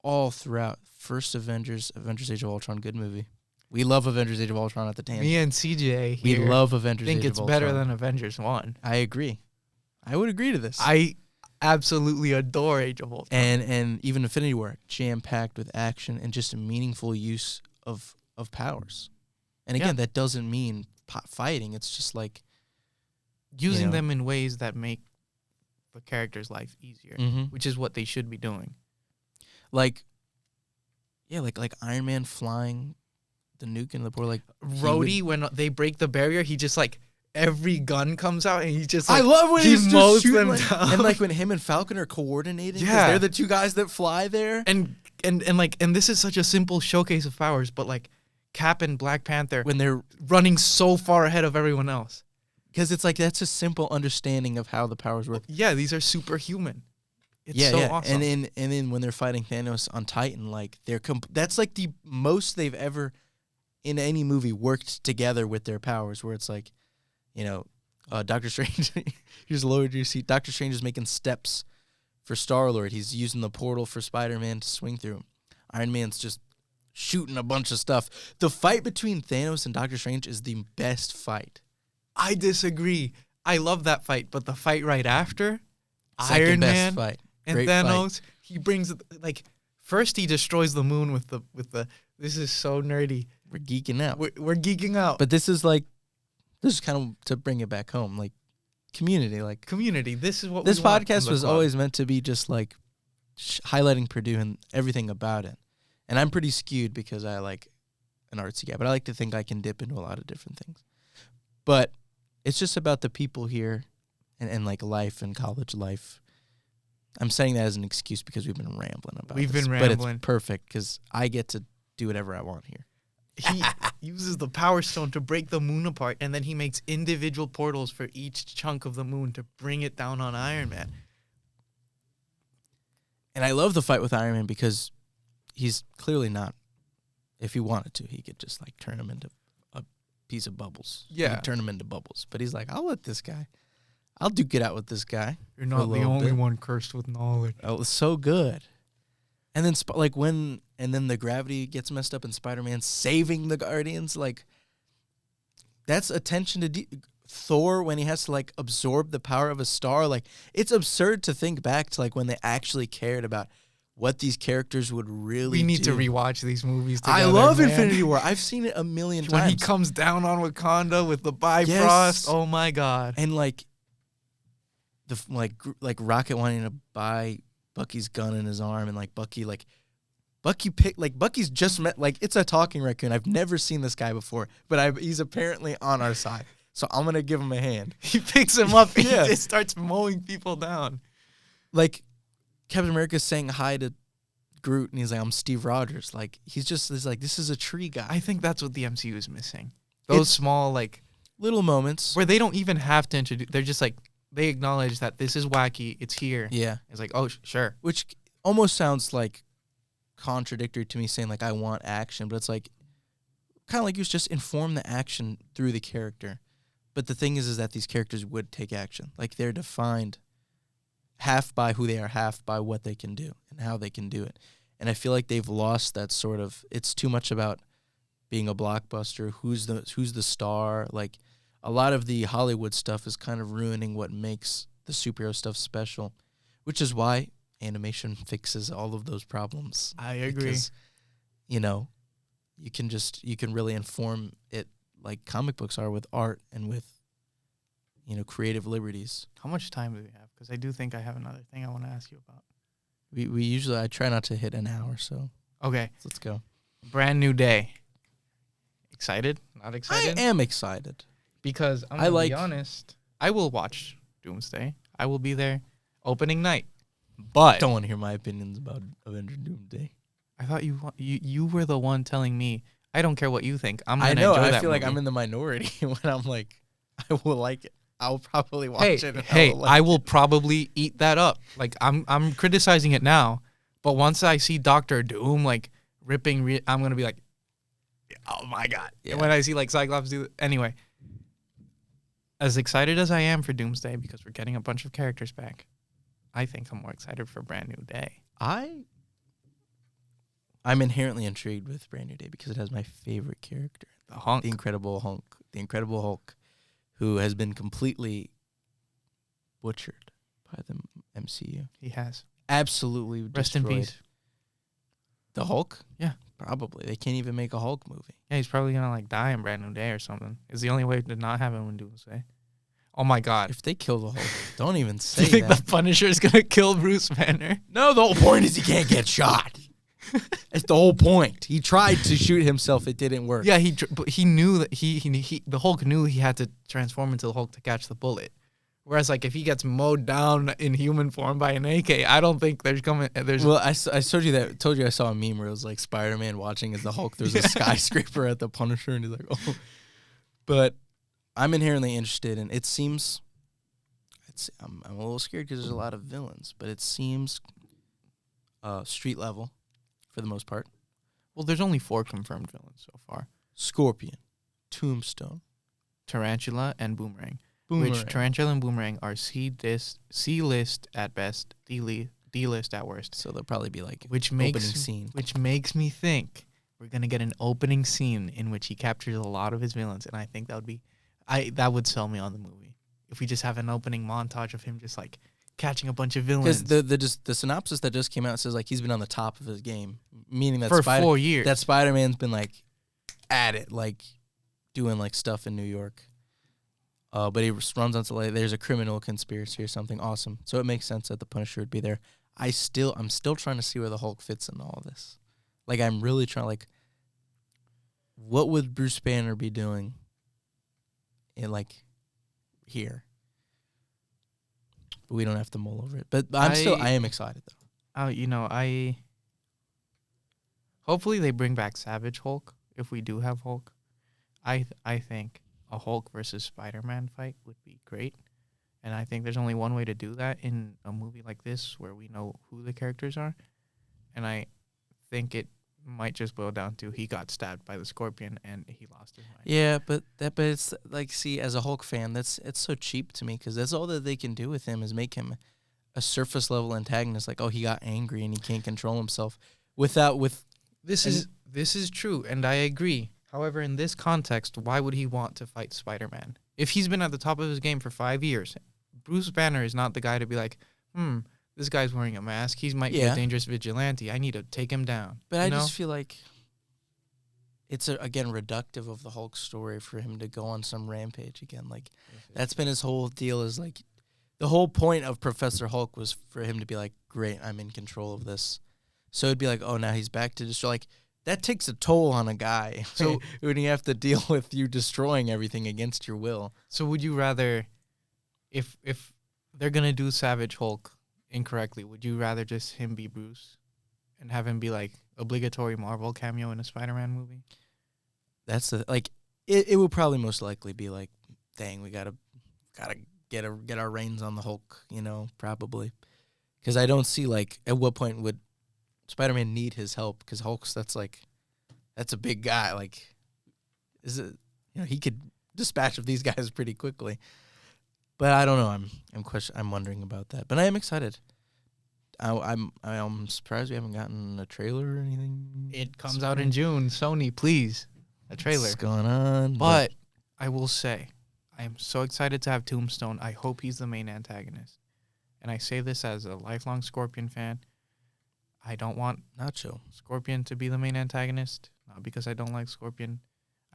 all throughout. First Avengers Age of Ultron, good movie. We love Avengers Age of Ultron at the tangent. Me and CJ we love Avengers Age of Ultron. think it's better than Avengers 1. I agree. I would agree to this. I absolutely adore Age of Ultron. And even Infinity War, jam-packed with action and just a meaningful use of powers. And again, that doesn't mean fighting. It's just like using them in ways that make the character's life easier, which is what they should be doing. Like Iron Man flying the nuke into the board. Like Rhodey, when they break the barrier, he just, like, every gun comes out and he just, I like, love when he mows just them down. And like when him and Falcon are coordinating, because they're the 2 guys that fly there. And this is such a simple showcase of powers, but, like, Cap and Black Panther, when they're running so far ahead of everyone else. Because it's like, that's a simple understanding of how the powers work. Yeah, these are superhuman. It's so awesome. And then when they're fighting Thanos on Titan, like that's like the most they've ever in any movie worked together with their powers. Where it's like, Doctor Strange, here's lowered your seat. Doctor Strange is making steps for Star-Lord. He's using the portal for Spider-Man to swing through. Iron Man's just shooting a bunch of stuff. The fight between Thanos and Doctor Strange is the best fight. I disagree. I love that fight, but the fight right after, Second Iron best Man fight. and Great Thanos, fight. he brings first he destroys the moon with the. This is so nerdy. We're geeking out. We're geeking out. But this is kind of to bring it back home, like community, like community. This is what this we want podcast from the was club. always meant to be just like highlighting Purdue and everything about it. And I'm pretty skewed because I like an artsy guy, but I like to think I can dip into a lot of different things. But it's just about the people here and like life and college life. I'm saying that as an excuse because we've been rambling about We've this, been but rambling. it's perfect because I get to do whatever I want here. He uses the Power Stone to break the moon apart, and then he makes individual portals for each chunk of the moon to bring it down on Iron Man. And I love the fight with Iron Man because he's clearly not. If he wanted to, he could just like turn him into a piece of bubbles. He Yeah. could turn him into bubbles. But he's like, I'll duke it out with this guy. You're for a not the little only bit. one cursed with knowledge. Oh, it was so good. And then then the gravity gets messed up and Spider-Man saving the Guardians. Like, that's attention to Thor when he has to like absorb the power of a star. Like, it's absurd to think back to like when they actually cared about what these characters would really We need do. to rewatch these movies together, I love man. Infinity War. I've seen it a million When he times. comes down on Wakanda with the Bifrost. Yes. Oh, my God. And like Rocket wanting to buy Bucky's gun in his arm, and like Bucky's just met, like, it's a talking raccoon. I've never seen this guy before, but he's apparently on our side. So I'm gonna give him a hand. He picks him up and Yeah. he just starts mowing people down. Like Captain America's saying hi to Groot, and he's like, "I'm Steve Rogers." Like he's like, "This is a tree guy." I think that's what the MCU is missing. Those It's small, like, little moments. where they don't even have to introduce. They're just like, they acknowledge that this is wacky. It's here. Yeah, It's like, oh, sure. which almost sounds like contradictory to me saying like I want action, but it's like kind of like you just inform the action through the character. But the thing is that these characters would take action. Like they're defined half by who they are, half by what they can do and how they can do it. And I feel like they've lost that sort of. It's too much about being a blockbuster. Who's the star? Like a lot of the Hollywood stuff is kind of ruining what makes the superhero stuff special, which is why animation fixes all of those problems. I agree. Because, you can really inform it like comic books are with art and with, creative liberties. How much time do we have? Because I do think I have another thing I want to ask you about. I try not to hit an hour, so Okay. let's go. Brand new day. Excited? Not excited? I am excited. Because I'm going to be honest. I will watch Doomsday. I will be there opening night. But Don't want to hear my opinions about Avenger Doomsday. I thought you were the one telling me, I don't care what you think. I'm going I to know. enjoy I that feel like movie." I'm in the minority when I'm like, I will like it. I'll probably watch Hey, it. And hey, will like I will probably eat that up. Like I'm criticizing it now, but once I see Doctor Doom like ripping, I'm gonna be like, oh my god. Yeah. And when I see like Cyclops do, anyway, as excited as I am for Doomsday because we're getting a bunch of characters back, I think I'm more excited for Brand New Day. I'm inherently intrigued with Brand New Day because it has my favorite character, The Hunk. the Incredible Hulk, who has been completely butchered by the MCU. He has. Absolutely Rest in destroyed. peace. The Hulk? Yeah. Probably. They can't even make a Hulk movie. Yeah, he's probably gonna like die in Brand New Day or something. It's the only way to not have him in Doomsday. Oh my god. If they kill the Hulk, don't even Do say you think that. the Punisher is gonna kill Bruce Banner? No, the whole point is he can't get shot. It's the whole point. He tried to shoot himself. It didn't work. Yeah, but he knew that the Hulk knew he had to transform into the Hulk to catch the bullet. Whereas, like, if he gets mowed down in human form by an AK, I don't think there's. Well, I told you I saw a meme where it was like Spider-Man watching as the Hulk. There's a skyscraper at the Punisher, and he's like, oh. But I'm inherently interested, and it seems, I I'm a little scared because there's a lot of villains, but it seems street level for the most part. Well, there's only 4 confirmed villains so far. Scorpion, Tombstone, Tarantula, and Boomerang. Boomerang. Which Tarantula and Boomerang are C-list at best, D-list at worst. So they'll probably be like opening scene. Which makes me think we're going to get an opening scene in which he captures a lot of his villains. And I think that would sell me on the movie. If we just have an opening montage of him just like catching a bunch of villains. Because the synopsis that just came out says like he's been on the top of his game. Meaning that for 4 years. That Spider-Man's been like at it, like doing like stuff in New York. But he runs onto like there's a criminal conspiracy or something awesome. So it makes sense that the Punisher would be there. I'm still trying to see where the Hulk fits in all of this. Like I'm really trying like what would Bruce Banner be doing in like here? But we don't have to mull over it. But I am excited though. Hopefully they bring back Savage Hulk if we do have Hulk. I think a Hulk versus Spider-Man fight would be great. And I think there's only one way to do that in a movie like this where we know who the characters are. And I think it might just boil down to he got stabbed by the Scorpion and he lost his mind. Yeah, but it's like, see, as a Hulk fan, it's so cheap to me because that's all that they can do with him is make him a surface level antagonist. Like, oh, he got angry and he can't control himself This is true, and I agree. However, in this context, why would he want to fight Spider-Man? If he's been at the top of his game for 5 years, Bruce Banner is not the guy to be like, this guy's wearing a mask. He might be a dangerous vigilante. I need to take him down. But I just feel like it's, again, reductive of the Hulk story for him to go on some rampage again. Like, that's been his whole deal is, like, the whole point of Professor Hulk was for him to be like, great, I'm in control of this. So it'd be like, oh, now he's back to destroy. Like, that takes a toll on a guy. So when you have to deal with you destroying everything against your will. So would you rather, if they're going to do Savage Hulk incorrectly, would you rather just him be Bruce and have him be like obligatory Marvel cameo in a Spider-Man movie? That's it would probably most likely be like, dang, we gotta get our reins on the Hulk, probably. Because I don't see like at what point would Spider-Man need his help? Because Hulk's that's a big guy. Like, is it? He could dispatch of these guys pretty quickly. But I don't know. I'm wondering about that. But I am excited. I'm surprised we haven't gotten a trailer or anything. It comes out in June. Sony, please, a trailer. What's going on? But I will say, I am so excited to have Tombstone. I hope he's the main antagonist. And I say this as a lifelong Scorpion fan. I don't want Scorpion to be the main antagonist, not because I don't like Scorpion.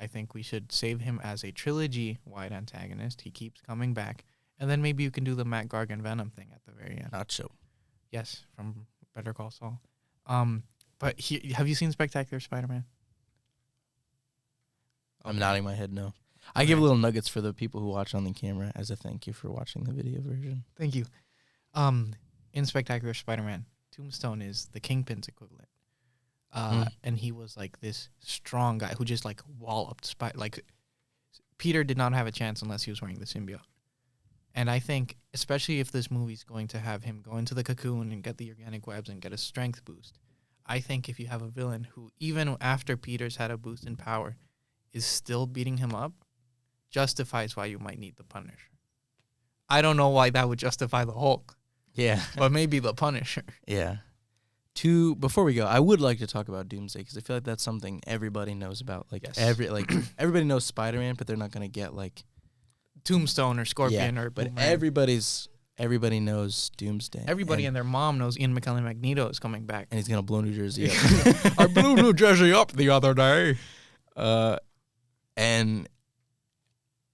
I think we should save him as a trilogy-wide antagonist. He keeps coming back. And then maybe you can do the Matt Gargan Venom thing at the very end. Nacho. Yes, from Better Call Saul. But have you seen Spectacular Spider-Man? I'm nodding my head no. I give little nuggets for the people who watch on the camera as a thank you for watching the video version. Thank you. In Spectacular Spider-Man, Tombstone is the Kingpin's equivalent. And he was like this strong guy who just like walloped Peter did not have a chance unless he was wearing the symbiote. And I think, especially if this movie's going to have him go into the cocoon and get the organic webs and get a strength boost, I think if you have a villain who, even after Peter's had a boost in power, is still beating him up, justifies why you might need the Punisher. I don't know why that would justify the Hulk. Yeah. But maybe the Punisher. Yeah. Before we go, I would like to talk about Doomsday because I feel like that's something everybody knows about. Like everybody knows Spider-Man, but they're not gonna get like Tombstone or Scorpion or but Boomerang. everybody knows Doomsday. Everybody and their mom knows Ian McKellen Magneto is coming back, and he's gonna blow New Jersey up. I blew New Jersey up the other day. And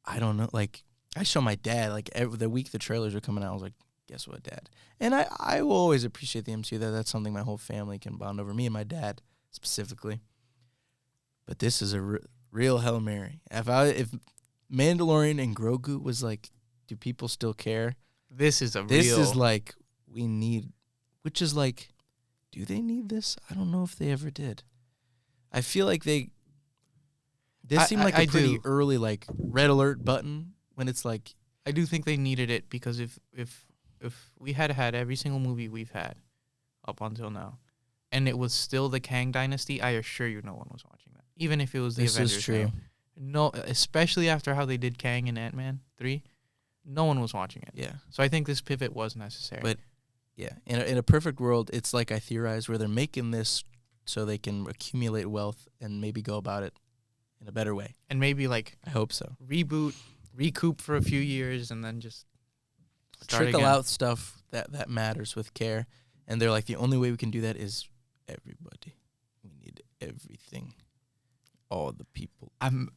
I don't know. Like I show my dad like the week the trailers were coming out. I was like, guess what, Dad? And I will always appreciate the MCU. That's something my whole family can bond over. Me and my dad specifically. But this is a real Hail Mary. If Mandalorian and Grogu was like, do people still care? This is like we need, which is like, do they need this? I don't know if they ever did. I feel like this seemed like a pretty early like red alert button when it's like, I do think they needed it because if we had every single movie we've had up until now, and it was still the Kang Dynasty, I assure you, no one was watching that. Even if it was the This Avengers is true. game. No, especially after how they did Kang and Ant-Man 3, no one was watching it. Yeah. So I think this pivot was necessary. But yeah, in a perfect world, it's like I theorize where they're making this so they can accumulate wealth and maybe go about it in a better way. And maybe like I hope so. recoup for a few years, and then just start Trickle again. out stuff that matters with care. And they're like, the only way we can do that is everybody. We need everything. All the people.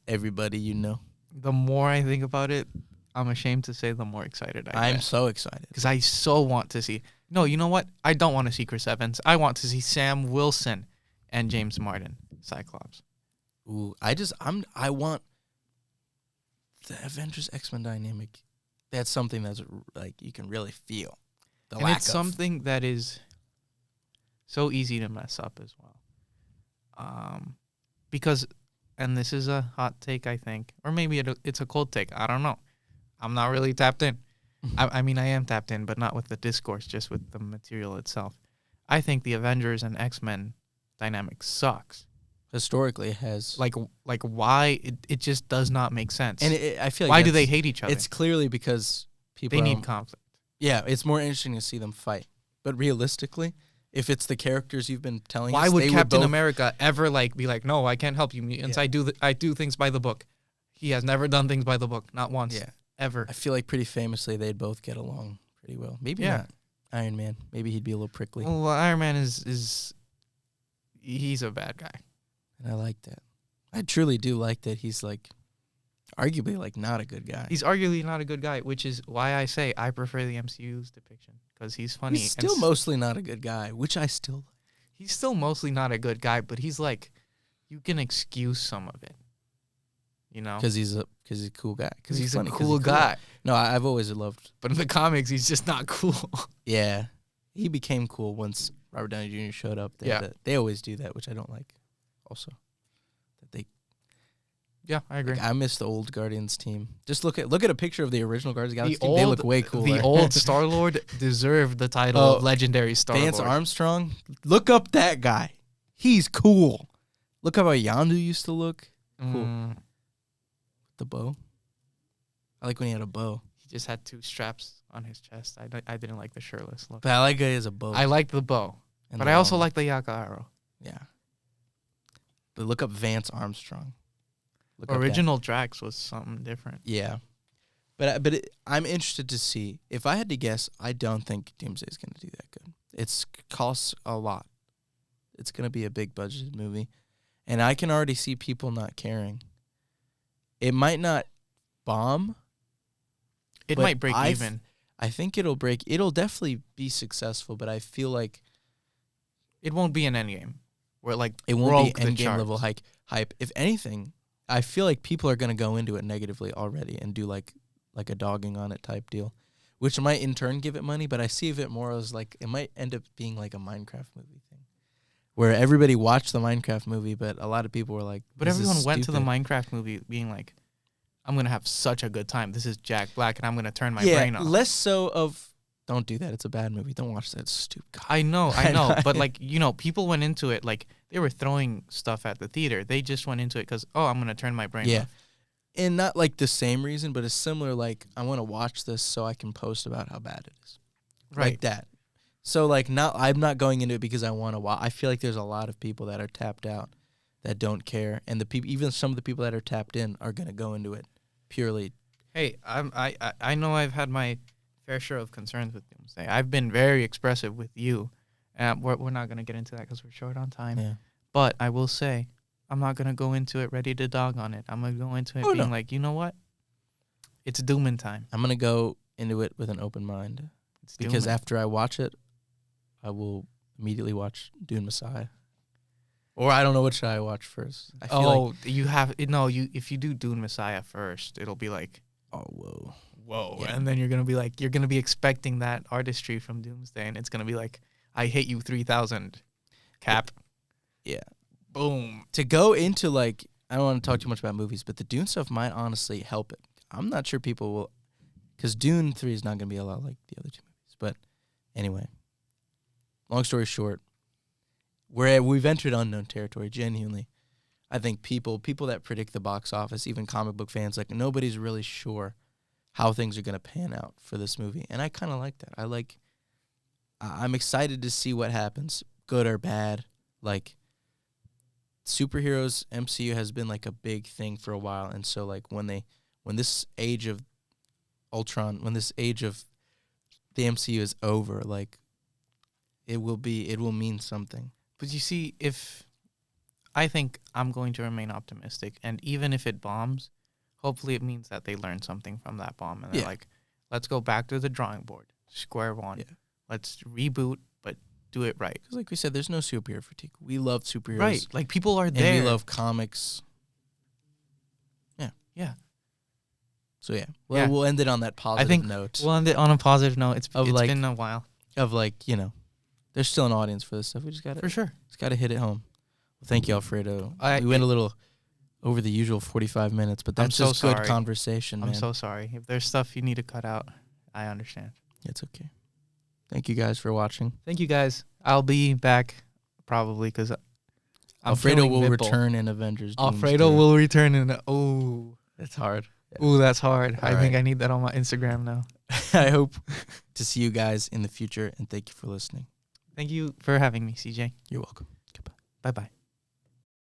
Everybody you know. The more I think about it, I'm ashamed to say the more excited I I'm get. so excited. Because I so want to see. No, you know what? I don't want to see Chris Evans. I want to see Sam Wilson and James Martin, Cyclops. Ooh, I want the Avengers X-Men dynamic. That's something that's like you can really feel. And it's something that is so easy to mess up as well. Because, and this is a hot take, I think, or maybe it's a cold take. I don't know. I'm not really tapped in. I mean, I am tapped in, but not with the discourse, just with the material itself. I think the Avengers and X-Men dynamic sucks. Historically, it has. Like why? It just does not make sense. And I feel like why do they hate each other? It's clearly because people need conflict. Yeah, it's more interesting to see them fight. But realistically, if it's the characters you've been telling why us, would Captain America ever be like, no, I can't help you mutants. Yeah. I do things by the book. He has never done things by the book, not once. Yeah. Ever. I feel like pretty famously they'd both get along pretty well. Maybe not Iron Man. Maybe he'd be a little prickly. Well, Iron Man is he's a bad guy. And I like that. I truly do like that he's like arguably like not a good guy. He's arguably not a good guy, which is why I say I prefer the MCU's depiction because he's funny. He's still mostly not a good guy, which I still like. He's still mostly not a good guy, but he's like, you can excuse some of it. You know? Because he's a cool guy. Because he's funny, a cool guy. No, I've always loved. But in the comics, he's just not cool. Yeah. He became cool once Robert Downey Jr. showed up. They always do that, which I don't like also. Yeah, I agree. Like, I miss the old Guardians team. Just look at a picture of the original Guardians of the Galaxy team. They look way cooler. The old Star-Lord deserved the title of Legendary Star-Lord. Vance Armstrong. Look up that guy. He's cool. Look up how Yondu used to look. Cool. The bow. I like when he had a bow. He just had two straps on his chest. I didn't like the shirtless look. But I like it as a bow. I liked the bow. But I also like the Yaka arrow. Yeah. But look up Vance Armstrong. Original Drax was something different. Yeah. But I'm interested to see. If I had to guess, I don't think Doomsday is going to do that good. It costs a lot. It's going to be a big budgeted movie. And I can already see people not caring. It might not bomb. It might break even. I think it'll break. It'll definitely be successful, but I feel like it won't be an Endgame. Where it won't be Endgame level hype. If anything, I feel like people are going to go into it negatively already and do like a dogging on it type deal, which might in turn give it money, but I see it more as like it might end up being like a Minecraft movie thing where everybody watched the Minecraft movie, but a lot of people were like, but everyone went to the Minecraft movie being like, I'm going to have such a good time. This is Jack Black and I'm going to turn my brain off. Less so of don't do that. It's a bad movie. Don't watch that. It's stupid. I know. But people went into it like they were throwing stuff at the theater. They just went into it because, I'm going to turn my brain off. And not like the same reason, but a similar like, I want to watch this so I can post about how bad it is. Right. Like that. So I'm not going into it because I want to watch. I feel like there's a lot of people that are tapped out that don't care. And even some of the people that are tapped in are going to go into it purely. Hey, I know I've had my fair share of concerns with Doomsday. I've been very expressive with you. We're not going to get into that because we're short on time. Yeah. But I will say, I'm not going to go into it ready to dog on it. I'm going to go into it like, you know what? It's Doomin' time. I'm going to go into it with an open mind. Because after I watch it, I will immediately watch Dune Messiah. Or I don't know what should I watch first. I feel if you do Dune Messiah first, it'll be like, oh, whoa. Yeah. And then you're going to be expecting that artistry from Doomsday, and it's going to be like, I hate you 3000, Cap. Yeah. Boom. To go into, I don't want to talk too much about movies, but the Dune stuff might honestly help it. I'm not sure people will Because Dune 3 is not going to be a lot like the other two movies. But anyway, long story short, we've entered unknown territory, genuinely. I think people that predict the box office, even comic book fans, like nobody's really sure how things are going to pan out for this movie. And I kind of like that. I'm excited to see what happens, good or bad. Like, superheroes MCU has been like a big thing for a while, and so like when this age of Ultron, when this age of the MCU is over, like it will mean something. But you see, I think I'm going to remain optimistic, and even if it bombs, hopefully it means that they learned something from that bomb, and they're like, let's go back to the drawing board, square one. Yeah. Let's reboot, but do it right. Because like we said, there's no superhero fatigue. We love superheroes. Right. Like, people are there. And we love comics. Yeah. Yeah. So, yeah. Well, we'll end it on that positive note. We'll end it on a positive note. It's been a while. Of, like, you know, there's still an audience for this stuff. We just got to... For sure. Just got to hit it home. Well, thank you, Alfredo. We went a little over the usual 45 minutes, but that's just good conversation, man. I'm so sorry. If there's stuff you need to cut out, I understand. It's okay. Thank you guys for watching. Thank you guys. I'll be back probably because Alfredo will return in Avengers. Alfredo will return in. Oh, that's hard. Oh, that's hard. I think I need that on my Instagram now. I hope to see you guys in the future, and thank you for listening. Thank you for having me, CJ. You're welcome. Goodbye. Bye-bye.